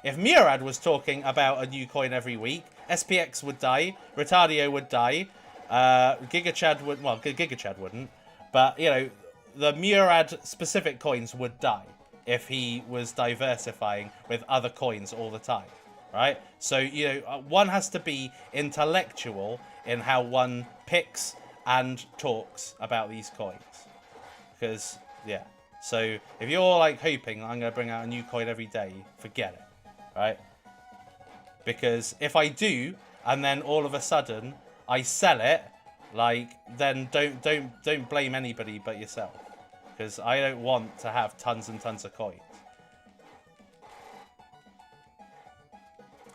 If Murad was talking about a new coin every week, SPX would die, Retardio would die, GigaChad would, well, GigaChad wouldn't, but, you know, the Murad specific coins would die if he was diversifying with other coins all the time, right? So, you know, one has to be intellectual in how one picks and talks about these coins. Because, yeah. So, if you're, like, hoping I'm going to bring out a new coin every day, forget it, right? Because if I do, and then all of a sudden I sell it, like, then don't blame anybody but yourself. Because I don't want to have tons and tons of coins.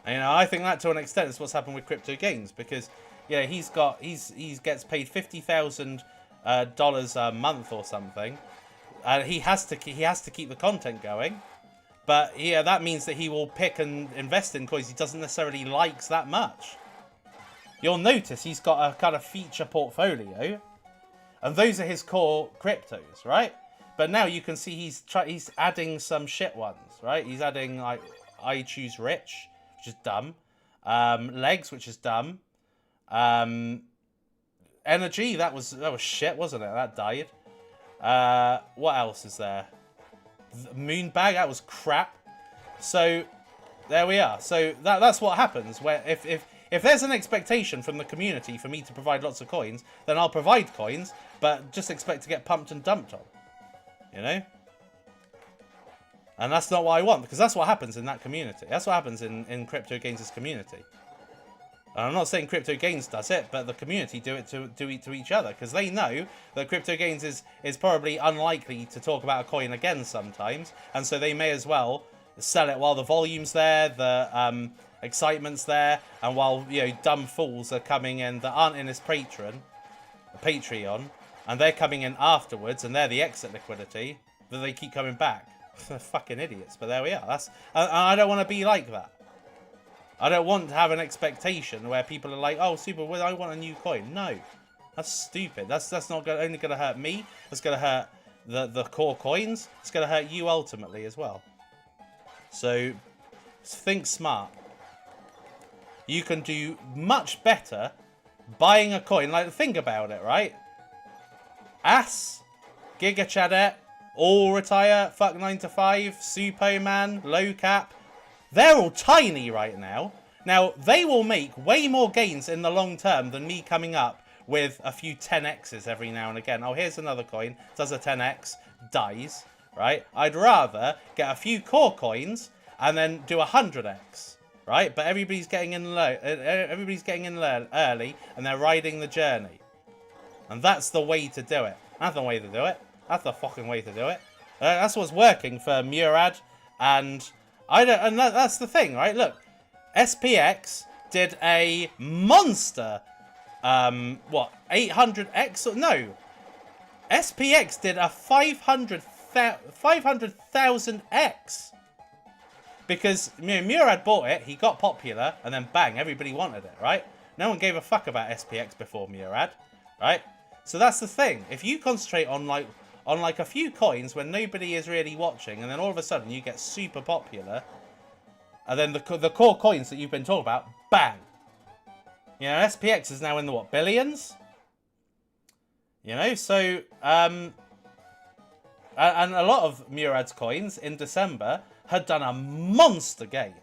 And, you know, I think that to an extent is what's happened with Crypto Gains. Because, yeah, he gets paid $50,000 a month or something, and he has to keep the content going. But yeah, that means that he will pick and invest in coins he doesn't necessarily likes that much. You'll notice he's got a kind of feature portfolio, and those are his core cryptos, right? But now you can see he's adding some shit ones, right? He's adding like I Choose Rich, which is dumb, Legs, which is dumb, Energy, that was shit, wasn't it? That died. What else is there? Moonbag, that was crap. So there we are. So that's what happens where if there's an expectation from the community for me to provide lots of coins, then I'll provide coins, but just expect to get pumped and dumped on. You know? And that's not what I want, because that's what happens in that community. That's what happens in Crypto Gains' community. And I'm not saying Crypto Gains does it, but the community do it to each other, because they know that Crypto Gains is probably unlikely to talk about a coin again sometimes, and so they may as well sell it while the volume's there, the excitement's there, and while, you know, dumb fools are coming in that aren't in his Patreon, and they're coming in afterwards, and they're the exit liquidity, but they keep coming back. They're fucking idiots, but there we are. I don't want to be like that. I don't want to have an expectation where people are like, oh, super, well, I want a new coin. No, that's stupid. That's not only going to hurt me. That's going to hurt the core coins. It's going to hurt you ultimately as well. So think smart. You can do much better buying a coin. Like, think about it, right? Ass, Giga Chadet, All Retire, Fuck 9 to 5, Suppoman, Low Cap. They're all tiny right now. Now, they will make way more gains in the long term than me coming up with a few 10x's every now and again. Oh, here's another coin. Does a 10x, dies, right? I'd rather get a few core coins and then do a 100x, right? But everybody's getting in low. Everybody's getting in early, and they're riding the journey. And that's the way to do it. That's the way to do it. That's the fucking way to do it. That's what's working for Murad, and that's the thing, right? Look, SPX did a monster, 800x? No, SPX did a 500,000x. Because Murad bought it, he got popular, and then bang, everybody wanted it, right? No one gave a fuck about SPX before Murad, right? So that's the thing. If you concentrate on like a few coins when nobody is really watching, and then all of a sudden you get super popular, and then the core coins that you've been talking about, bang. You know, SPX is now in the what, billions? You know, so and a lot of Murad's coins in December had done a monster gain.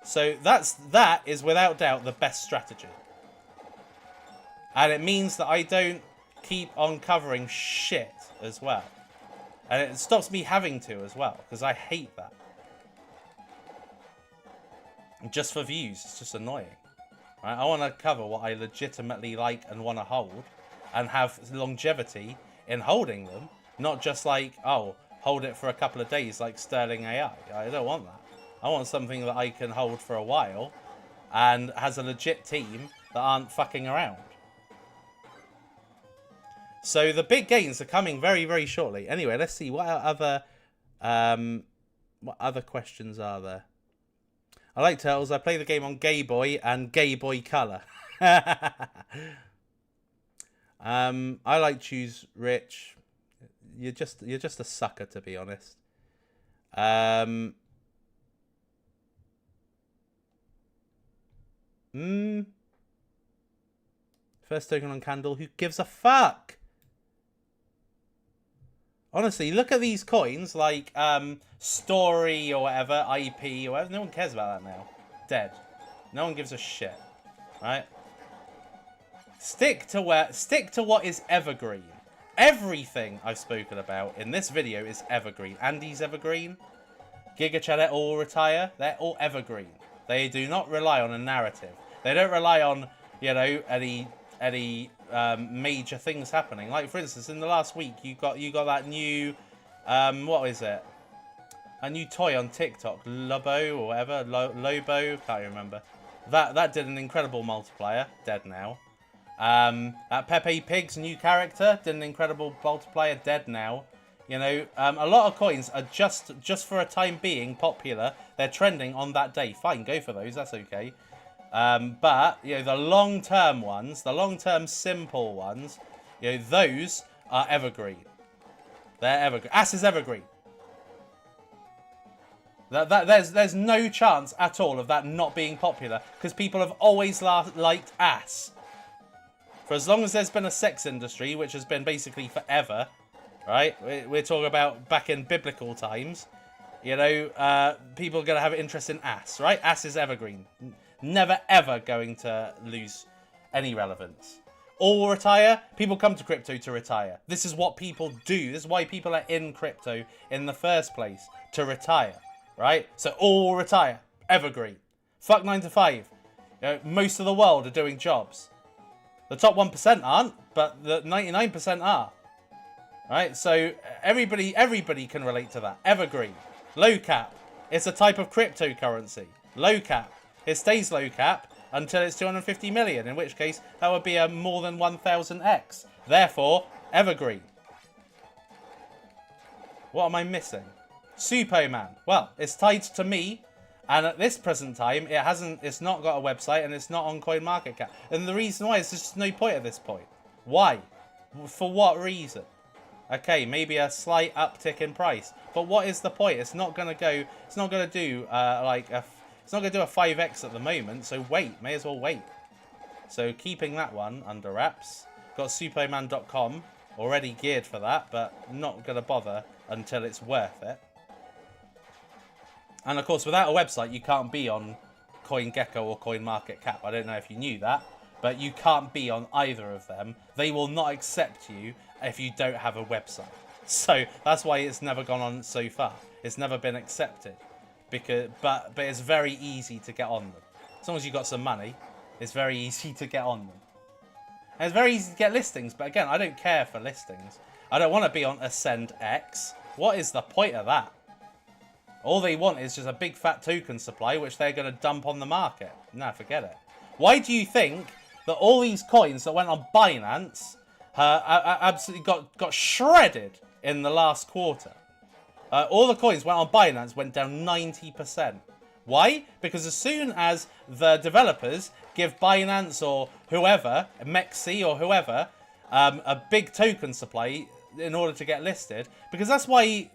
So that is without doubt the best strategy. And it means that I don't keep on covering shit as well. And it stops me having to as well, because I hate that. Just for views, it's just annoying. Right? I want to cover what I legitimately like and want to hold, and have longevity in holding them, not just like, oh, hold it for a couple of days like Sterling AI. I don't want that. I want something that I can hold for a while and has a legit team that aren't fucking around. So the big gains are coming very, very shortly. Anyway, let's see what other questions are there. I like turtles. I play the game on Gay Boy and Gay Boy Color. I like Choose Rich. You're just a sucker, to be honest. First token on Candle. Who gives a fuck? Honestly, look at these coins like Story or whatever, IP or whatever. No one cares about that now. Dead. No one gives a shit. Right? Stick to what is evergreen. Everything I've spoken about in this video is evergreen. Andy's evergreen. Giga Chadet all retire. They're all evergreen. They do not rely on a narrative. They don't rely on, you know, any major things happening. Like, for instance, in the last week, you got that new, what is it? A new toy on TikTok, Lobo or whatever, Lobo, can't remember. That did an incredible multiplier. Dead now. That Pepe Pig's new character did an incredible multiplier. Dead now. You know, a lot of coins are just for a time being popular. They're trending on that day. Fine, go for those. That's okay. But, you know, the long-term ones, the long-term simple ones, you know, those are evergreen. They're evergreen. Ass is evergreen. There's no chance at all of that not being popular, because people have always liked ass. For as long as there's been a sex industry, which has been basically forever, right? We're talking about back in biblical times. You know, people are going to have an interest in ass, right? Ass is evergreen. Never, ever going to lose any relevance. All retire. People come to crypto to retire. This is what people do. This is why people are in crypto in the first place, to retire, right? So all retire. Evergreen. Fuck 9 to 5. You know, most of the world are doing jobs. The top 1% aren't, but the 99% are. Right? So everybody can relate to that. Evergreen. Low cap. It's a type of cryptocurrency. Low cap. It stays low cap until it's 250 million, in which case that would be a more than 1000x Therefore, Evergreen. What am I missing? Suppoman. Well, it's tied to me, and at this present time, it's not got a website, and it's not on CoinMarketCap. And the reason why is there's just no point at this point. Why? For what reason? Okay, maybe a slight uptick in price, but what is the point? It's not gonna go. It's not gonna do It's not gonna do a 5x at the moment. So wait, may as well wait. So keeping that one under wraps. Got Suppoman.com already geared for that, but not gonna bother until it's worth it. And of course, without a website, you can't be on CoinGecko or CoinMarketCap. I don't know if you knew that, but you can't be on either of them. They will not accept you if you don't have a website. So that's why it's never gone on so far. It's never been accepted, but it's very easy to get on them. As long as you've got some money, it's very easy to get on them. And it's very easy to get listings, but again, I don't care for listings. I don't want to be on Ascend X. What is the point of that? All they want is just a big fat token supply, which they're going to dump on the market. Nah, forget it. Why do you think that all these coins that went on Binance absolutely got shredded in the last quarter? All the coins went on Binance went down 90%. Why? Because as soon as the developers give Binance or whoever, Mexi or whoever, a big token supply in order to get listed, because that's why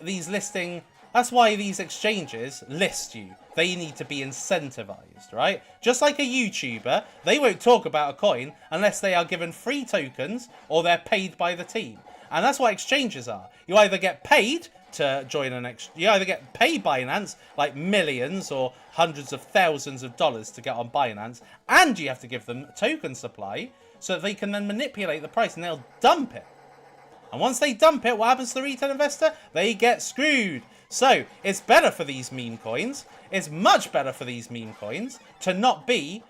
these exchanges list you. They need to be incentivized, right? Just like a YouTuber, they won't talk about a coin unless they are given free tokens or they're paid by the team. And that's what exchanges are. You either get paid to join you either get paid Binance, like millions or hundreds of thousands of dollars to get on Binance, and you have to give them a token supply so that they can then manipulate the price and they'll dump it. And once they dump it, what happens to the retail investor? They get screwed. So, it's better for these meme coins. It's much better for these meme coins to not be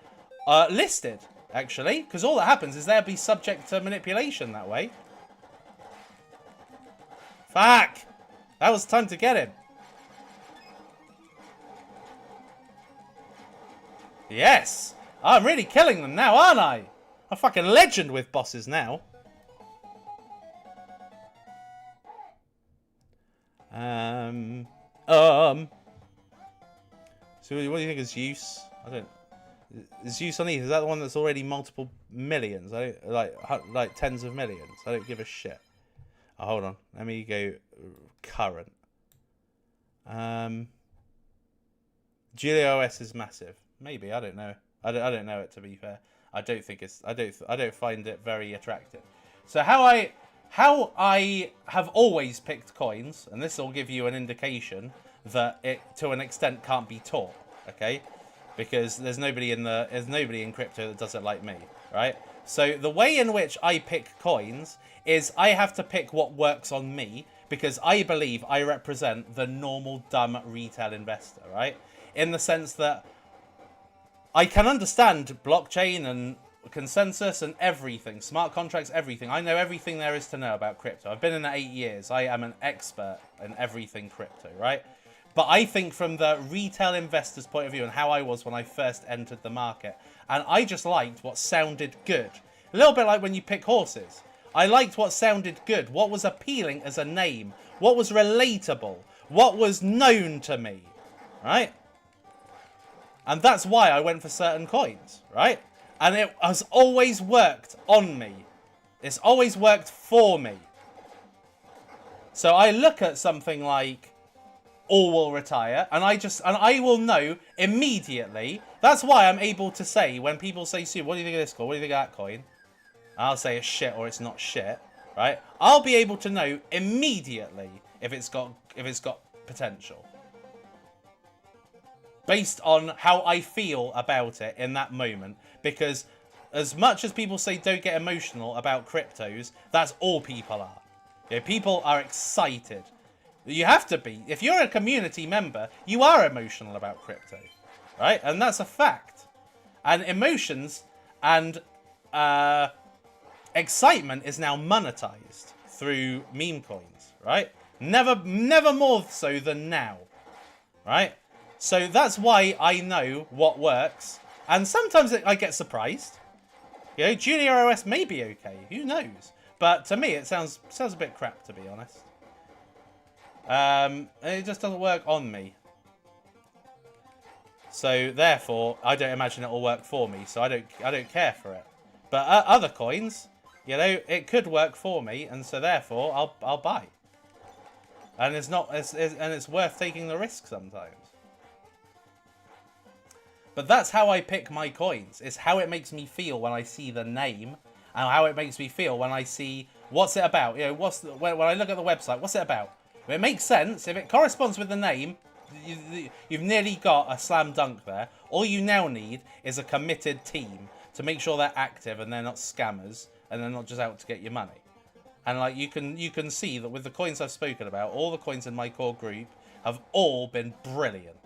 listed, actually. Because all that happens is they'll be subject to manipulation that way. Fuck! That was time to get him. Yes! I'm really killing them now, aren't I? I'm a fucking legend with bosses now. So what do you think is use? Is use on ETH? Is that the one that's already multiple millions? I don't like tens of millions. I don't give a shit. Oh, hold on. Let me go current. Julio OS is massive. Maybe, I don't know. I don't know it, to be fair. I don't think it's I don't find it very attractive. So how I have always picked coins, and this will give you an indication that it to an extent can't be taught, okay? Because there's nobody in crypto that does it like me, right? So the way in which I pick coins is I have to pick what works on me, because I believe I represent the normal dumb retail investor, right? In the sense that I can understand blockchain and consensus and everything, smart contracts, everything. I know everything there is to know about crypto. I've been in it 8 years. I am an expert in everything crypto, right? But I think from the retail investor's point of view and how I was when I first entered the market, and I just liked what sounded good. A little bit like when you pick horses. I liked what sounded good, what was appealing as a name, what was relatable, what was known to me, right? And that's why I went for certain coins, right? And it has always worked on me. It's always worked for me. So I look at something like all will retire, and I will know immediately. That's why I'm able to say when people say, "Sue, what do you think of this coin? What do you think of that coin?" I'll say it's shit or it's not shit, right? I'll be able to know immediately if it's got potential, based on how I feel about it in that moment. Because as much as people say don't get emotional about cryptos, that's all people are. Okay? People are excited. You have to be. If you're a community member, you are emotional about crypto, right? And that's a fact. And emotions and excitement is now monetized through meme coins, right? Never more so than now, right? So that's why I know what works. And sometimes I get surprised. You know, Junior OS may be okay. Who knows? But to me, it sounds a bit crap, to be honest. It just doesn't work on me. So therefore, I don't imagine it will work for me. So I don't care for it. But other coins, you know, it could work for me, and so therefore I'll buy. And it's worth taking the risk sometimes. But that's how I pick my coins. It's how it makes me feel when I see the name, and how it makes me feel when I see what's it about. You know, when I look at the website, what's it about? If it makes sense, if it corresponds with the name, you've nearly got a slam dunk there. All you now need is a committed team to make sure they're active and they're not scammers and they're not just out to get your money. And like you can see that with the coins I've spoken about, all the coins in my core group have all been brilliant.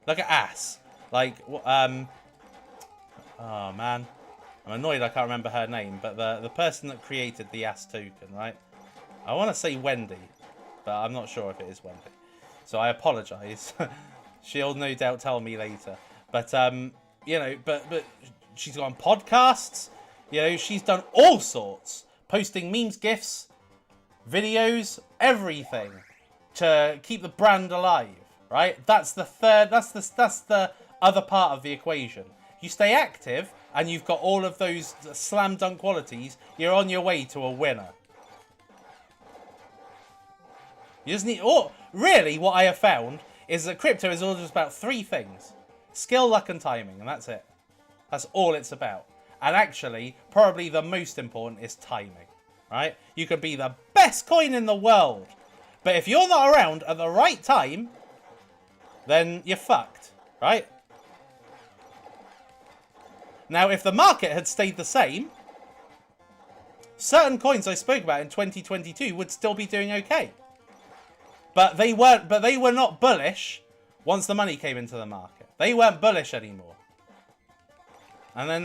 Look at Ass. Like, oh man, I'm annoyed I can't remember her name, but the person that created the Ass token, right? I want to say Wendy, but I'm not sure if it is Wendy. So I apologise. She'll no doubt tell me later. But you know, but she's on podcasts. You know, she's done all sorts, posting memes, gifs, videos, everything to keep the brand alive. Right? That's the third. That's the other part of the equation. You stay active, and you've got all of those slam dunk qualities. You're on your way to a winner. You just need. Oh, really? What I have found is that crypto is all just about three things: skill, luck, and timing, and that's it. That's all it's about. And actually, probably the most important is timing. Right? You can be the best coin in the world, but if you're not around at the right time, then you're fucked. Right? Now, if the market had stayed the same, certain coins I spoke about in 2022 would still be doing okay. But they weren't. But they were not bullish once the money came into the market. They weren't bullish anymore. And then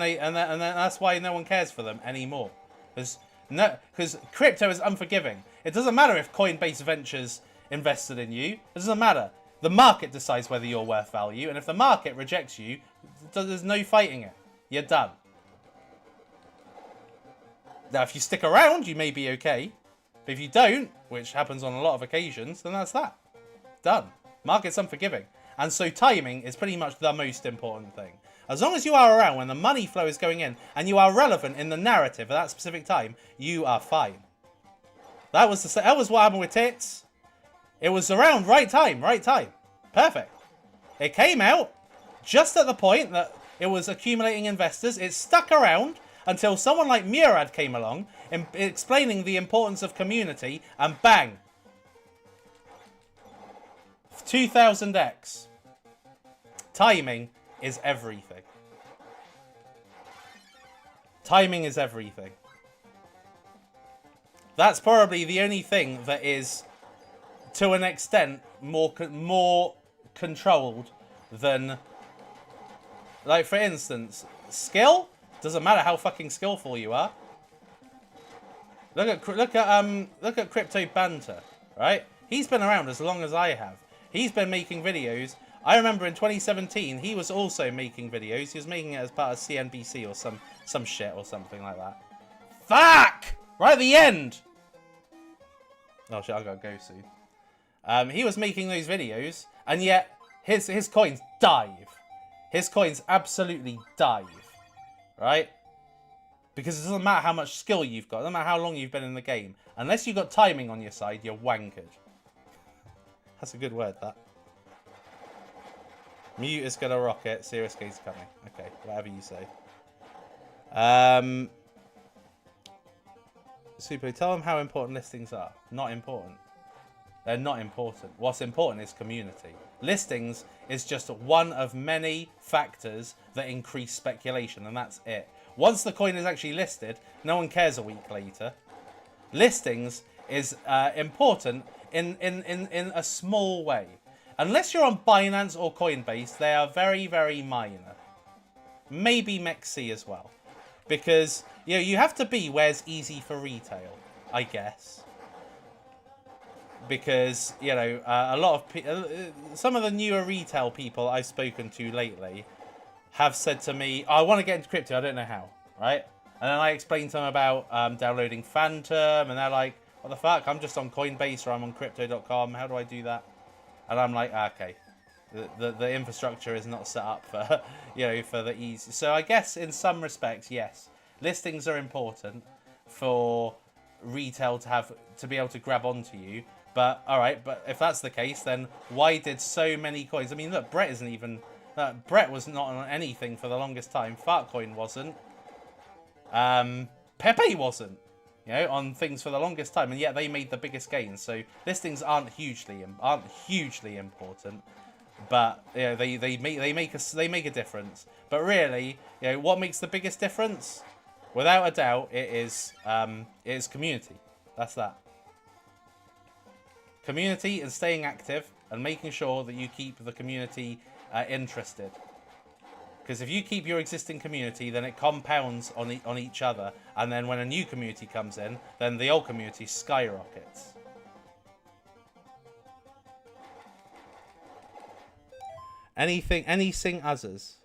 that's why no one cares for them anymore. Because crypto is unforgiving. It doesn't matter if Coinbase Ventures invested in you. It doesn't matter. The market decides whether you're worth value, and if the market rejects you, there's no fighting it. You're done. Now, if you stick around, you may be okay. But if you don't, which happens on a lot of occasions, then that's that. Done. Market's unforgiving. And so timing is pretty much the most important thing. As long as you are around when the money flow is going in, and you are relevant in the narrative at that specific time, you are fine. That was what happened with Tits. It was around right time. Perfect. It came out just at the point that it was accumulating investors. It stuck around until someone like Murad came along explaining the importance of community, and bang. 2000x. Timing is everything. Timing is everything. That's probably the only thing that is, to an extent, more controlled than, like, for instance, skill. Doesn't matter how fucking skillful you are. Look at Crypto Banter, right? He's been around as long as I have. He's been making videos. I remember in 2017 he was also making videos. He was making it as part of CNBC or some shit or something like that. Fuck! Right at the end. Oh shit, I gotta go soon. He was making those videos, and yet his coins dive. His coins absolutely dive. Right? Because it doesn't matter how much skill you've got. It doesn't matter how long you've been in the game. Unless you've got timing on your side, you're wankered. That's a good word, that. Mute is going to rock it. Serious game's coming. Okay, whatever you say. Super, tell them how important listings are. Not important. They're not important. What's important is community. Listings is just one of many factors that increase speculation, and that's it. Once the coin is actually listed, no one cares a week later. Listings is important in a small way. Unless you're on Binance or Coinbase, they are very, very minor. Maybe MEXC as well. Because, you know, you have to be where it's easy for retail, I guess. Because, you know, a lot of some of the newer retail people I've spoken to lately have said to me, oh, I want to get into crypto, I don't know how, right? And then I explained to them about downloading Phantom, and they're like, what the fuck? I'm just on Coinbase or I'm on Crypto.com. How do I do that? And I'm like, okay. The infrastructure is not set up for, for the ease. So I guess in some respects, yes. Listings are important for retail to be able to grab onto you. But, alright, but if that's the case, then why did so many coins... I mean, look, Brett isn't even... Brett was not on anything for the longest time. Fartcoin wasn't. Pepe wasn't, on things for the longest time, and yet they made the biggest gains. So listings aren't hugely important, but they make a difference. But really, what makes the biggest difference? Without a doubt, it is community. That's that. Community and staying active and making sure that you keep the community interested. Because if you keep your existing community, then it compounds on each other. And then when a new community comes in, then the old community skyrockets. Anything others?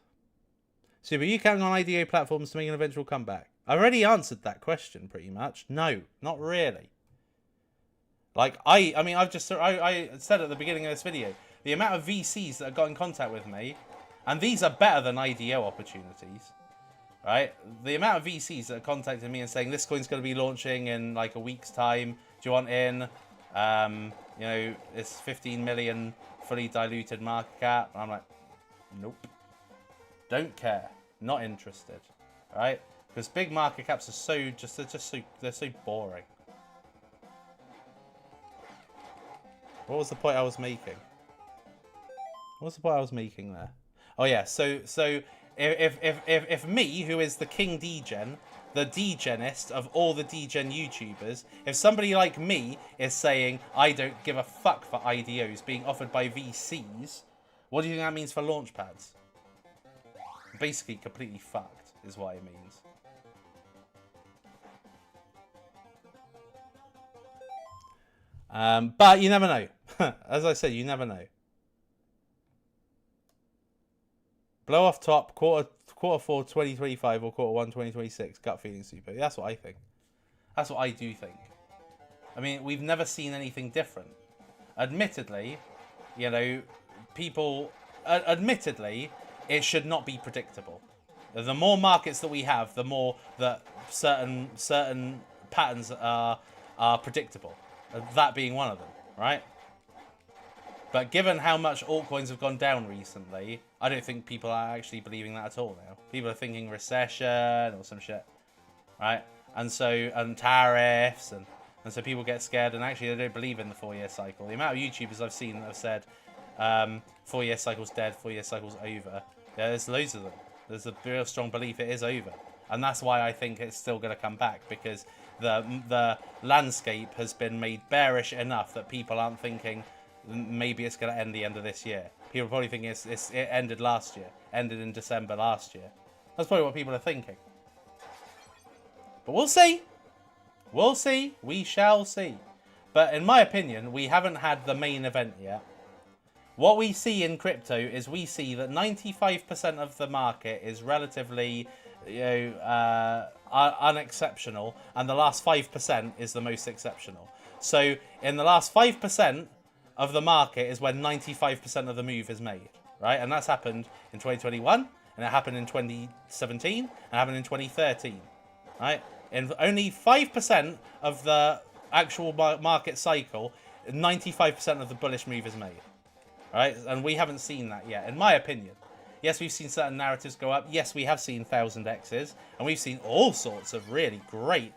So, are you counting on IDO platforms to make an eventual comeback? I already answered that question pretty much. No, not really. Like, I said at the beginning of this video, the amount of VCs that have got in contact with me, and these are better than IDO opportunities, right? The amount of VCs that are contacting me and saying, this coin's going to be launching in like a week's time. Do you want in? It's 15 million fully diluted market cap. And I'm like, nope. Don't care. Not interested. Right? Because big market caps are they're so boring. What was the point I was making? What was the point I was making there? Oh yeah, so if me, who is the king degen, the degenist of all the degen YouTubers, if somebody like me is saying I don't give a fuck for IDOs being offered by VCs, what do you think that means for launchpads? Basically completely fucked is what it means. But you never know. As I said, you never know. Blow off top, quarter 4 2025 or quarter 1 2026. Gut feeling super. That's what I think. That's what I do think. I mean, we've never seen anything different. Admittedly, admittedly, it should not be predictable. The more markets that we have, the more that certain patterns are predictable. That being one of them, right? But given how much altcoins have gone down recently, I don't think people are actually believing that at all now. People are thinking recession or some shit, right? And tariffs, and so people get scared, and actually they don't believe in the 4-year cycle. The amount of YouTubers I've seen that have said 4-year cycle's dead, 4-year cycle's over. Yeah, there's loads of them. There's a real strong belief it is over. And that's why I think it's still going to come back, because the landscape has been made bearish enough that people aren't thinking maybe it's going to end the end of this year. People are probably thinking it ended last year, ended in December last year. That's probably what people are thinking. But we'll see. We'll see. We shall see. But in my opinion, we haven't had the main event yet. What we see in crypto is we see that 95% of the market is relatively unexceptional, and the last 5% is the most exceptional. So in the last 5% of the market is when 95% of the move is made, right? And that's happened in 2021, and it happened in 2017, and it happened in 2013, right? In only 5% of the actual market cycle, 95% of the bullish move is made, right? And we haven't seen that yet, in my opinion. Yes, we've seen certain narratives go up. Yes, we have seen 1000Xs, and we've seen all sorts of really great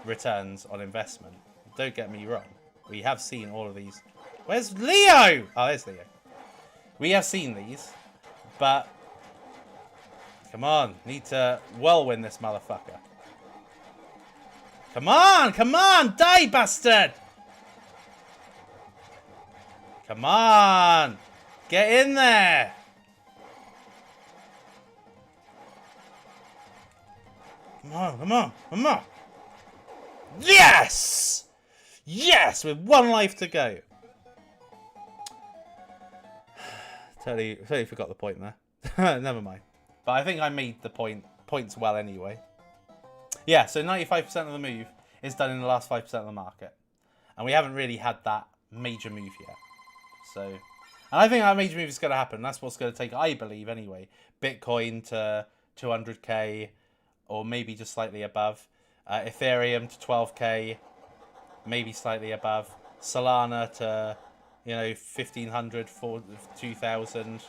returns on investment. Don't get me wrong. We have seen all of these. Where's Leo? Oh, there's Leo. We have seen these, but come on, need to whirlwind this motherfucker. Come on, die, bastard! Come on, get in there. Come on. Yes! Yes, with one life to go. Totally forgot the point there. Never mind. But I think I made the points well anyway. Yeah, so 95% of the move is done in the last 5% of the market. And we haven't really had that major move yet. So, and I think that major move is going to happen. That's what's going to take, I believe anyway, Bitcoin to 200k or maybe just slightly above. Ethereum to 12k, maybe slightly above. Solana to, 1,500, 2,000.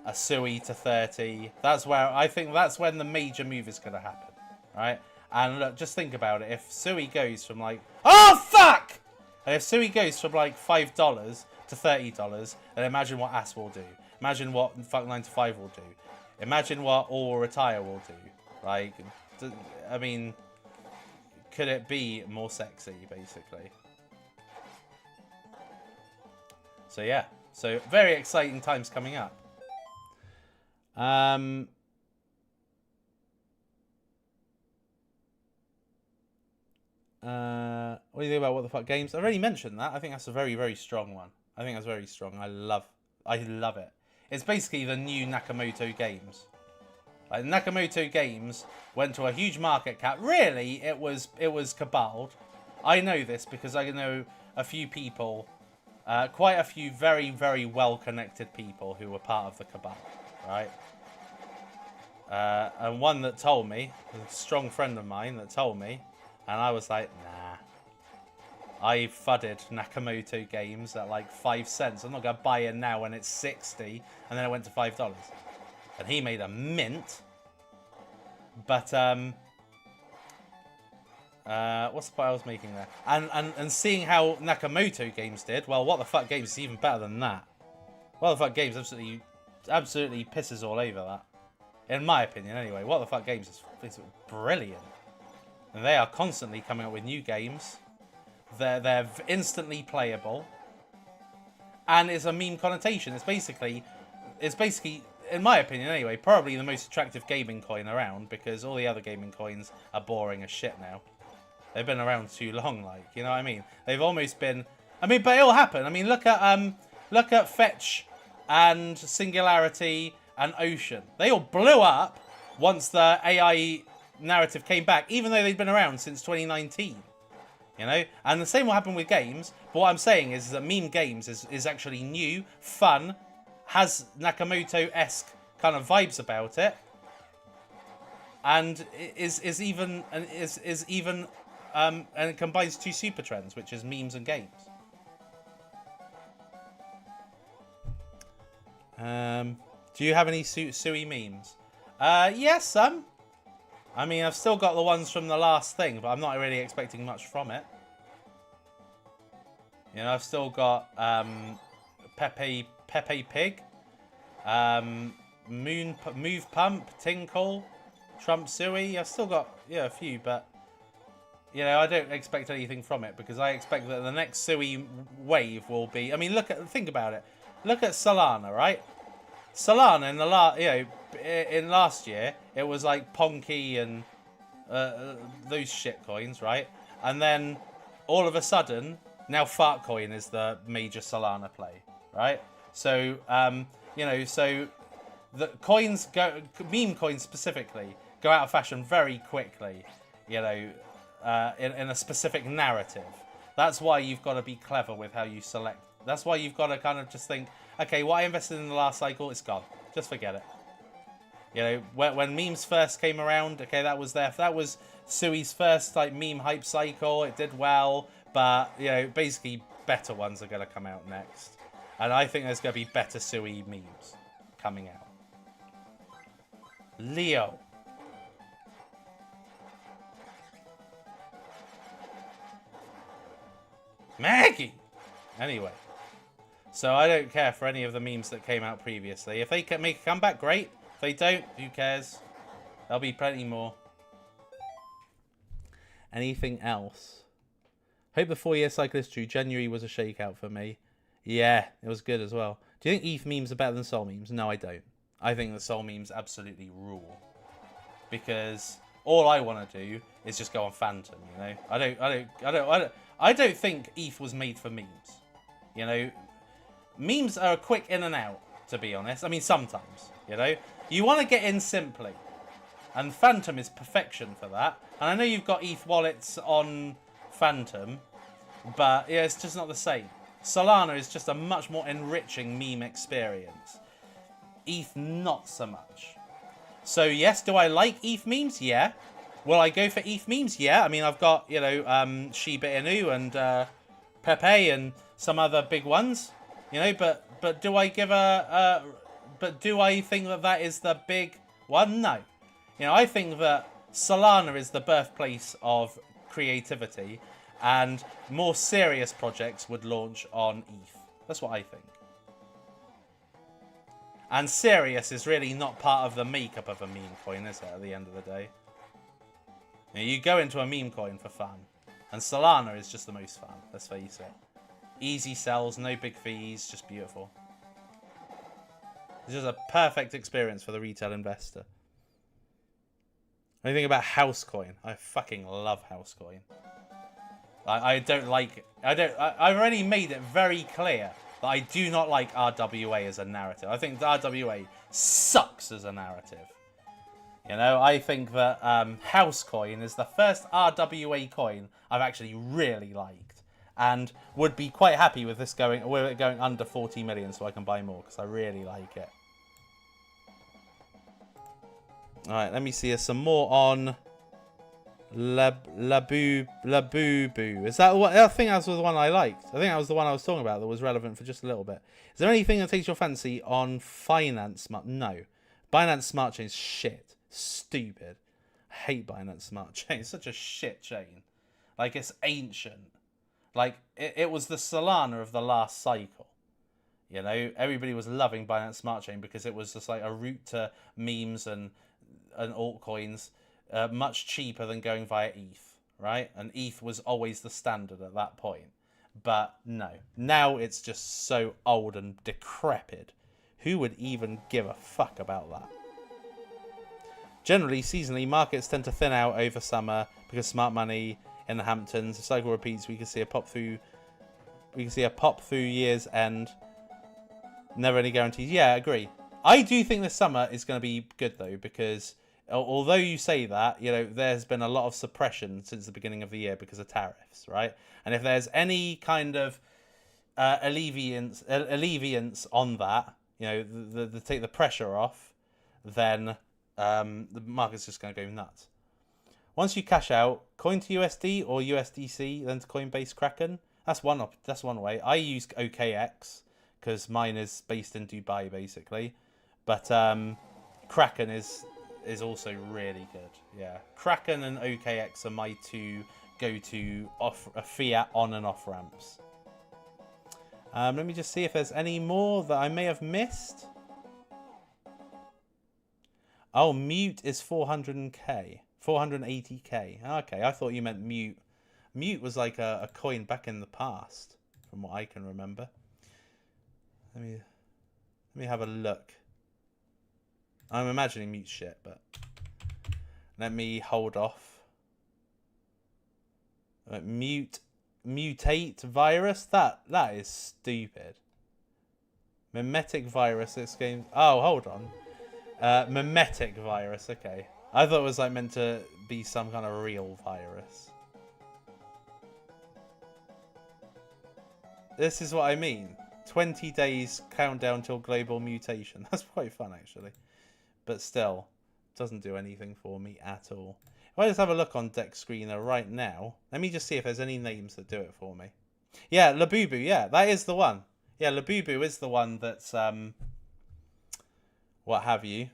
A Sui to 30. I think that's when the major move is going to happen, right? And look, just think about it. If Sui goes from like, oh fuck! And if Sui goes from like $5 to $30, then imagine what AS will do. Imagine what Fuck 9 to 5 will do. Imagine what All Will Retire will do. Like, I mean, could it be more sexy, basically? So yeah, so very exciting times coming up. What do you think about What the Fuck Games? I've already mentioned that. I think that's a very, very strong one. I think that's very strong. I love it. It's basically the new Nakamoto Games. Like, Nakamoto Games went to a huge market cap. Really, it was cabaled. I know this because I know a few people, quite a few very, very well-connected people who were part of the cabal, right? And one that told me, a strong friend of mine that told me, and I was like, nah. I fudded Nakamoto Games at like 5 cents. I'm not going to buy it now when it's 60, and then it went to $5. And he made a mint. But, what's the point I was making there? And seeing how Nakamoto Games did, well, What the Fuck Games is even better than that. What the Fuck Games absolutely pisses all over that. In my opinion, anyway. What the Fuck Games is brilliant. And they are constantly coming up with new games. They're instantly playable. And it's a meme connotation. It's basically, in my opinion anyway, probably the most attractive gaming coin around, because all the other gaming coins are boring as shit now. They've been around too long, like, you know what I mean? They've almost been, I mean, but it'll happen. I mean, look at Fetch and Singularity and Ocean. They all blew up once the AI narrative came back, even though they'd been around since 2019. You know? And the same will happen with games. But what I'm saying is that meme games is actually new, fun, has Nakamoto-esque kind of vibes about it, and is even and it combines two super trends, which is memes and games. Do you have any Sui memes? Yes, some. I mean, I've still got the ones from the last thing, but I'm not really expecting much from it. You know, I've still got Pepe Pig, Move Pump, Tinkle, Trump Sui. I've still got a few, but you know, I don't expect anything from it because I expect that the next Sui wave will be. I mean, think about it. Look at Solana, right? Solana in last year it was like Ponky and those shit coins, right? And then all of a sudden now Fartcoin is the major Solana play, right? So so the coins meme coins specifically go out of fashion very quickly, you know, in a specific narrative. That's why you've got to be clever with how you select. That's why you've got to kind of just think, okay, what I invested in the last cycle, it's gone. Just forget it. You know, when memes first came around, okay, that was Sui's first like meme hype cycle. It did well, but you know, basically better ones are going to come out next, and I think there's going to be better Sui memes coming out. Leo. Maggie. Anyway. So I don't care for any of the memes that came out previously. If they can make a comeback, great. If they don't, who cares? There'll be plenty more. Anything else? Hope the 4-year cycle is true. January was a shakeout for me. Yeah, it was good as well. Do you think ETH memes are better than Sol memes? No, I don't. I think the Sol memes absolutely rule. Because all I want to do is just go on Phantom, you know? I don't think ETH was made for memes. You know? Memes are a quick in and out, to be honest. I mean, sometimes, you know. You want to get in simply. And Phantom is perfection for that. And I know you've got ETH wallets on Phantom, but yeah, it's just not the same. Solana is just a much more enriching meme experience. ETH, not so much. So yes, do I like ETH memes? Yeah. Will I go for ETH memes? Yeah. I mean, I've got, you know, Shiba Inu and Pepe and some other big ones, you know, but do I give but do I think that that is the big one? No. You know, I think that Solana is the birthplace of creativity, and more serious projects would launch on ETH. That's what I think. And serious is really not part of the makeup of a meme coin, is it, at the end of the day? You know, you go into a meme coin for fun. And Solana is just the most fun, let's face it. Easy sells, no big fees, just beautiful. It's just a perfect experience for the retail investor. Anything about Housecoin? I fucking love Housecoin. I don't like it. I've already made it very clear that I do not like RWA as a narrative. I think RWA sucks as a narrative. You know, I think that Housecoin is the first RWA coin I've actually really liked, and would be quite happy with this going under 40 million so I can buy more because I really like it. All right, let me see. There's some more on Labubu. Is that what? I think that was the one I liked. I think that was the one I was talking about that was relevant for just a little bit. Is there anything that takes your fancy on Finance Smart? No. Binance Smart Chain is shit. Stupid. I hate Binance Smart Chain. It's such a shit chain. Like, it's ancient. Like, it was the Solana of the last cycle. You know, everybody was loving Binance Smart Chain because it was just like a route to memes and altcoins, much cheaper than going via ETH, right? And ETH was always the standard at that point. But no, now it's just so old and decrepit. Who would even give a fuck about that? Generally, seasonally, markets tend to thin out over summer because smart money in the Hamptons. The cycle repeats. We can see a pop through. We can see a pop through year's end. Never any guarantees. Yeah, I agree. I do think this summer is going to be good though, because although you say that, you know, there's been a lot of suppression since the beginning of the year because of tariffs, right? And if there's any kind of alleviance on that, you know, the take the pressure off, then the market's just going to go nuts. Once you cash out, coin to USD or USDC, then to Coinbase Kraken. That's one way. I use OKX because mine is based in Dubai, basically. But Kraken is also really good. Yeah, Kraken and OKX are my two go-to fiat on and off ramps. Let me just see if there's any more that I may have missed. Oh, Mute is 480k. Okay, I thought you meant Mute. Mute was like a coin back in the past, from what I can remember. Let me have a look. I'm imagining Mute shit, but let me hold off. Mutate virus. That is stupid. Memetic virus. This game. Oh, hold on. Memetic virus. Okay, I thought it was like meant to be some kind of real virus. This is what I mean. 20 days countdown till global mutation. That's quite fun, actually. But still, doesn't do anything for me at all. If I just have a look on Deck Screener right now, let me just see if there's any names that do it for me. Yeah, Labubu, yeah, that is the one. Yeah, Labubu is the one that's, what have you.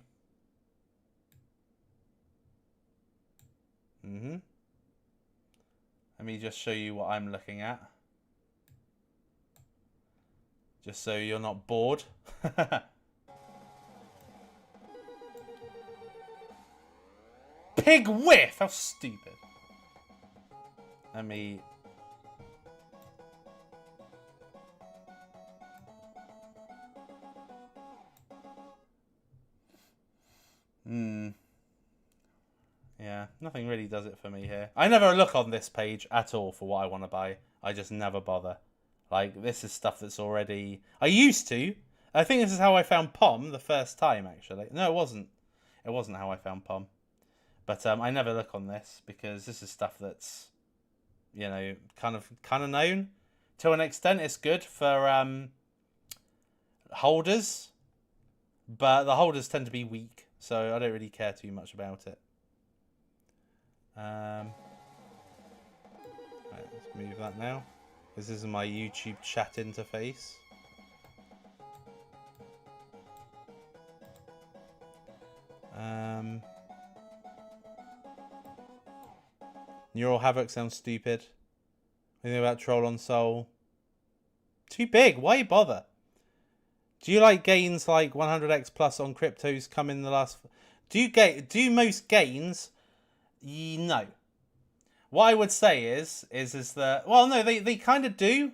Let me just show you what I'm looking at. Just so you're not bored. Pig whiff! How stupid. Let me... Yeah, nothing really does it for me here. I never look on this page at all for what I want to buy. I just never bother. Like, this is stuff that's already... I used to. I think this is how I found POM the first time, actually. No, it wasn't. It wasn't how I found POM. But I never look on this because this is stuff that's, you know, kind of known. To an extent, it's good for holders, but the holders tend to be weak, so I don't really care too much about it. Right, let's move that now. This is my YouTube chat interface. Neural Havoc sounds stupid. Anything about Troll on Soul? Too big. Why bother? Do you like gains like 100x plus on cryptos come in the last? Do most gains? No. What I would say is that, well, no, they kind of do,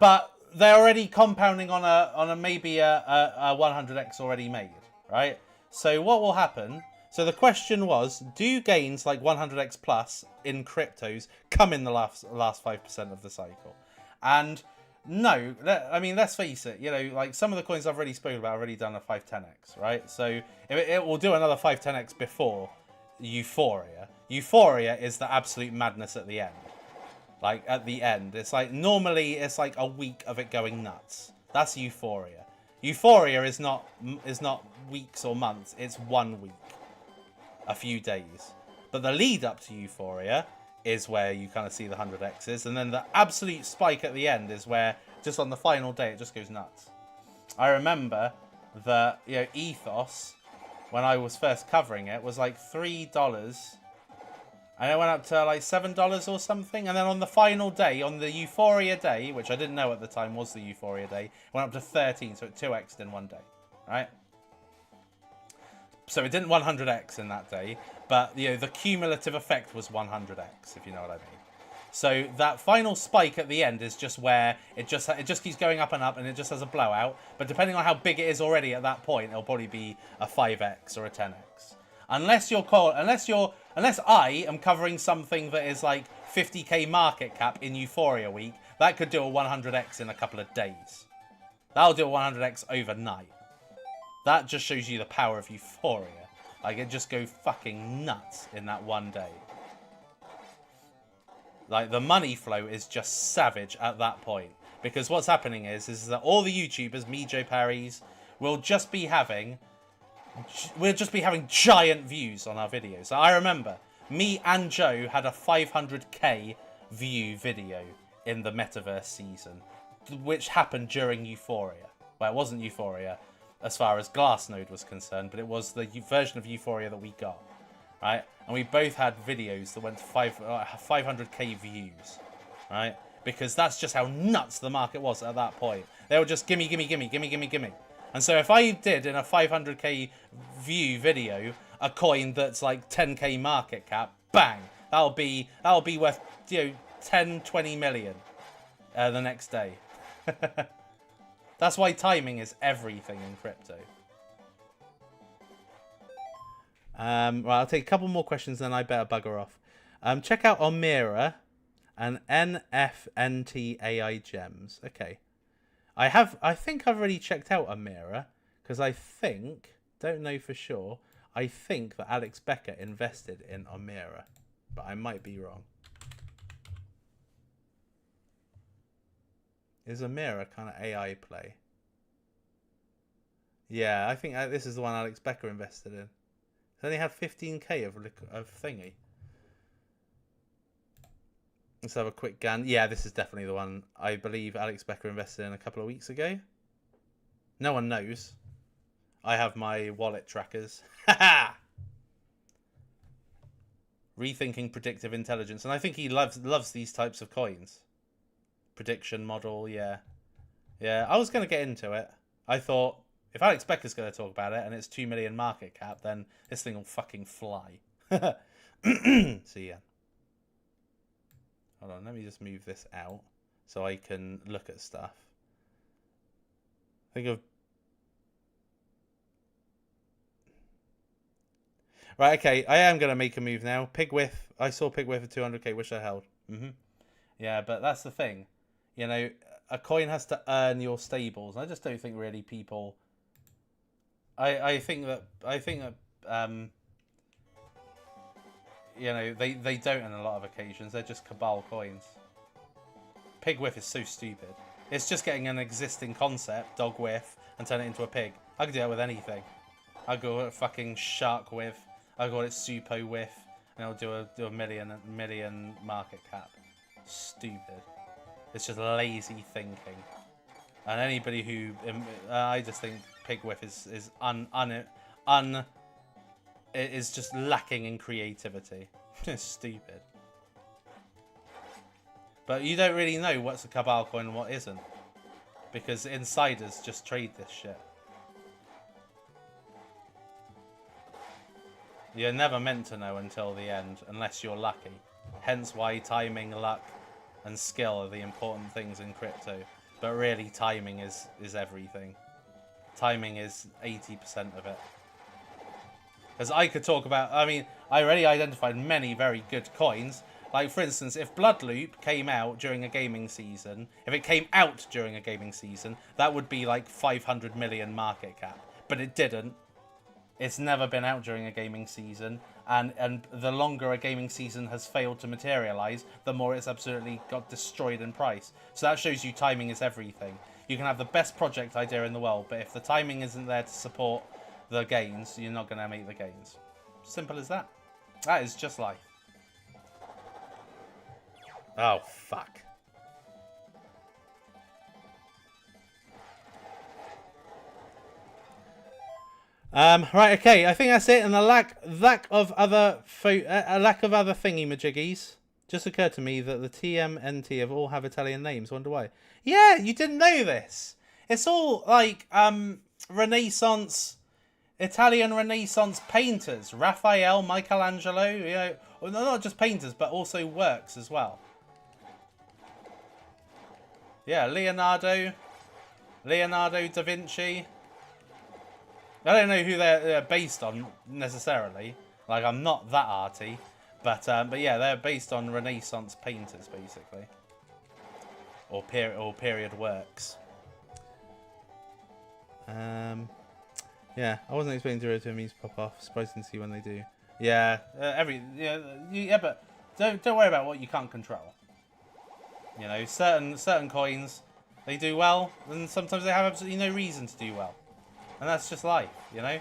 but they're already compounding on a maybe a 100x already made, right? So what will happen? So the question was, do gains like 100x plus in cryptos come in the last 5% of the cycle? And no, I mean, let's face it, you know, like some of the coins I've already spoken about have already done a 5-10x, right? So it will do another 5-10x before Euphoria. Euphoria is the absolute madness at the end. Like, at the end. It's like, normally it's like a week of it going nuts. That's Euphoria. Euphoria is not weeks or months, it's 1 week. A few days. But the lead up to Euphoria is where you kind of see the 100x's, and then the absolute spike at the end is where, just on the final day, it just goes nuts. I remember that, you know, Ethos, when I was first covering it, was like $3, and it went up to like $7 or something, and then on the final day, on the Euphoria day, which I didn't know at the time was the Euphoria day, it went up to 13, so it 2x'd in 1 day, right? So it didn't 100x in that day, but you know the cumulative effect was 100x, if you know what I mean. So that final spike at the end is just where it just keeps going up and up, and it just has a blowout. But depending on how big it is already at that point, it'll probably be a 5x or a 10x. Unless I am covering something that is like 50k market cap in Euphoria week, that could do a 100x in a couple of days. That'll do a 100x overnight. That just shows you the power of Euphoria. Like, it just goes fucking nuts in that 1 day. Like, the money flow is just savage at that point. Because what's happening is that all the YouTubers, me, Joe Parry's, will just be having giant views on our videos. So I remember, me and Joe had a 500k view video in the Metaverse season, which happened during Euphoria. Well, it wasn't Euphoria as far as Glassnode was concerned, but it was the version of Euphoria that we got, right? And we both had videos that went to 500k views, right? Because that's just how nuts the market was at that point. They were just gimme, gimme, gimme, gimme, gimme, gimme. And so if I did in a 500k view video a coin that's like 10k market cap, bang, that'll be worth, you know, 10, 20 million the next day. That's why timing is everything in crypto. Right, I'll take a couple more questions, then I better bugger off. Check out Omira and NFNT AI gems. Okay. I think I've already checked out Omira, because don't know for sure, I think that Alex Becker invested in Omira, but I might be wrong. Is Omira kind of AI play? Yeah, I think this is the one Alex Becker invested in. It only had 15k of thingy. Let's have a quick scan. Yeah, this is definitely the one I believe Alex Becker invested in a couple of weeks ago. No one knows. I have my wallet trackers. Haha! Rethinking predictive intelligence. And I think he loves these types of coins. Prediction model, yeah. Yeah, I was going to get into it. I thought, if Alex Becker's going to talk about it and it's 2 million market cap, then this thing will fucking fly. So, yeah. Hold on, let me just move this out so I can look at stuff. Think of... Right, okay, I am going to make a move now. Pigwith, I saw Pigwith at 200k, which I held. Yeah, but that's the thing. You know, a coin has to earn your stables. I just don't think really people... I think that you know, they don't in a lot of occasions. They're just cabal coins. Pig whiff is so stupid. It's just getting an existing concept, dog whiff, and turn it into a pig. I could do that with anything. I go with fucking shark whiff. I call it Suppo whiff, and it'll do a million market cap. Stupid. It's just lazy thinking. And anybody who I just think pig whiff is just lacking in creativity. It's stupid. But you don't really know what's a cabal coin and what isn't, because insiders just trade this shit. You're never meant to know until the end, unless you're lucky. Hence why timing, luck, and skill are the important things in crypto. But really, timing is everything. Timing is 80% of it. Because I could talk about, I mean, I already identified many very good coins. Like, for instance, if Bloodloop came out during a gaming season, that would be like 500 million market cap. But it didn't. It's never been out during a gaming season, and the longer a gaming season has failed to materialize, the more it's absolutely got destroyed in price. So that shows you timing is everything. You can have the best project idea in the world, but if the timing isn't there to support the gains, you're not going to make the gains. Simple as that. That is just life. Oh, fuck. Right, okay. I think that's it. And a lack of other thingy majiggies. Just occurred to me that the TMNT have all have Italian names. Wonder why? Yeah, you didn't know this. It's all like Renaissance, Italian Renaissance painters. Raphael, Michelangelo. You know, well, not just painters, but also works as well. Yeah, Leonardo da Vinci. I don't know who they're based on necessarily. Like, I'm not that arty, but yeah, they're based on Renaissance painters basically, or period works. Yeah, I wasn't expecting Zero to means pop off. Surprised to see when they do. Yeah, but don't worry about what you can't control. You know, certain coins, they do well, and sometimes they have absolutely no reason to do well. And that's just life, you know?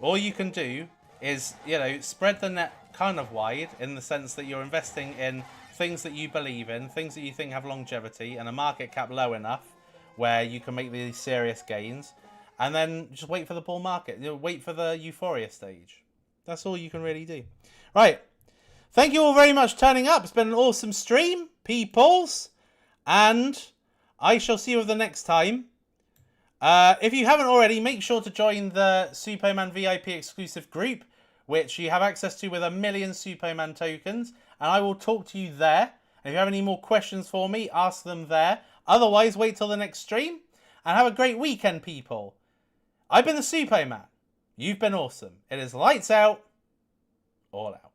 All you can do is, you know, spread the net kind of wide, in the sense that you're investing in things that you believe in, things that you think have longevity, and a market cap low enough where you can make these serious gains. And then just wait for the bull market. You know, wait for the euphoria stage. That's all you can really do. Right. Thank you all very much for turning up. It's been an awesome stream, peoples. And I shall see you the next time. If you haven't already, make sure to join the Suppoman VIP exclusive group, which you have access to with 1 million Suppoman tokens, and I will talk to you there. And if you have any more questions for me, ask them there. Otherwise, wait till the next stream, and have a great weekend, people. I've been the Suppoman. You've been awesome. It is lights out, all out.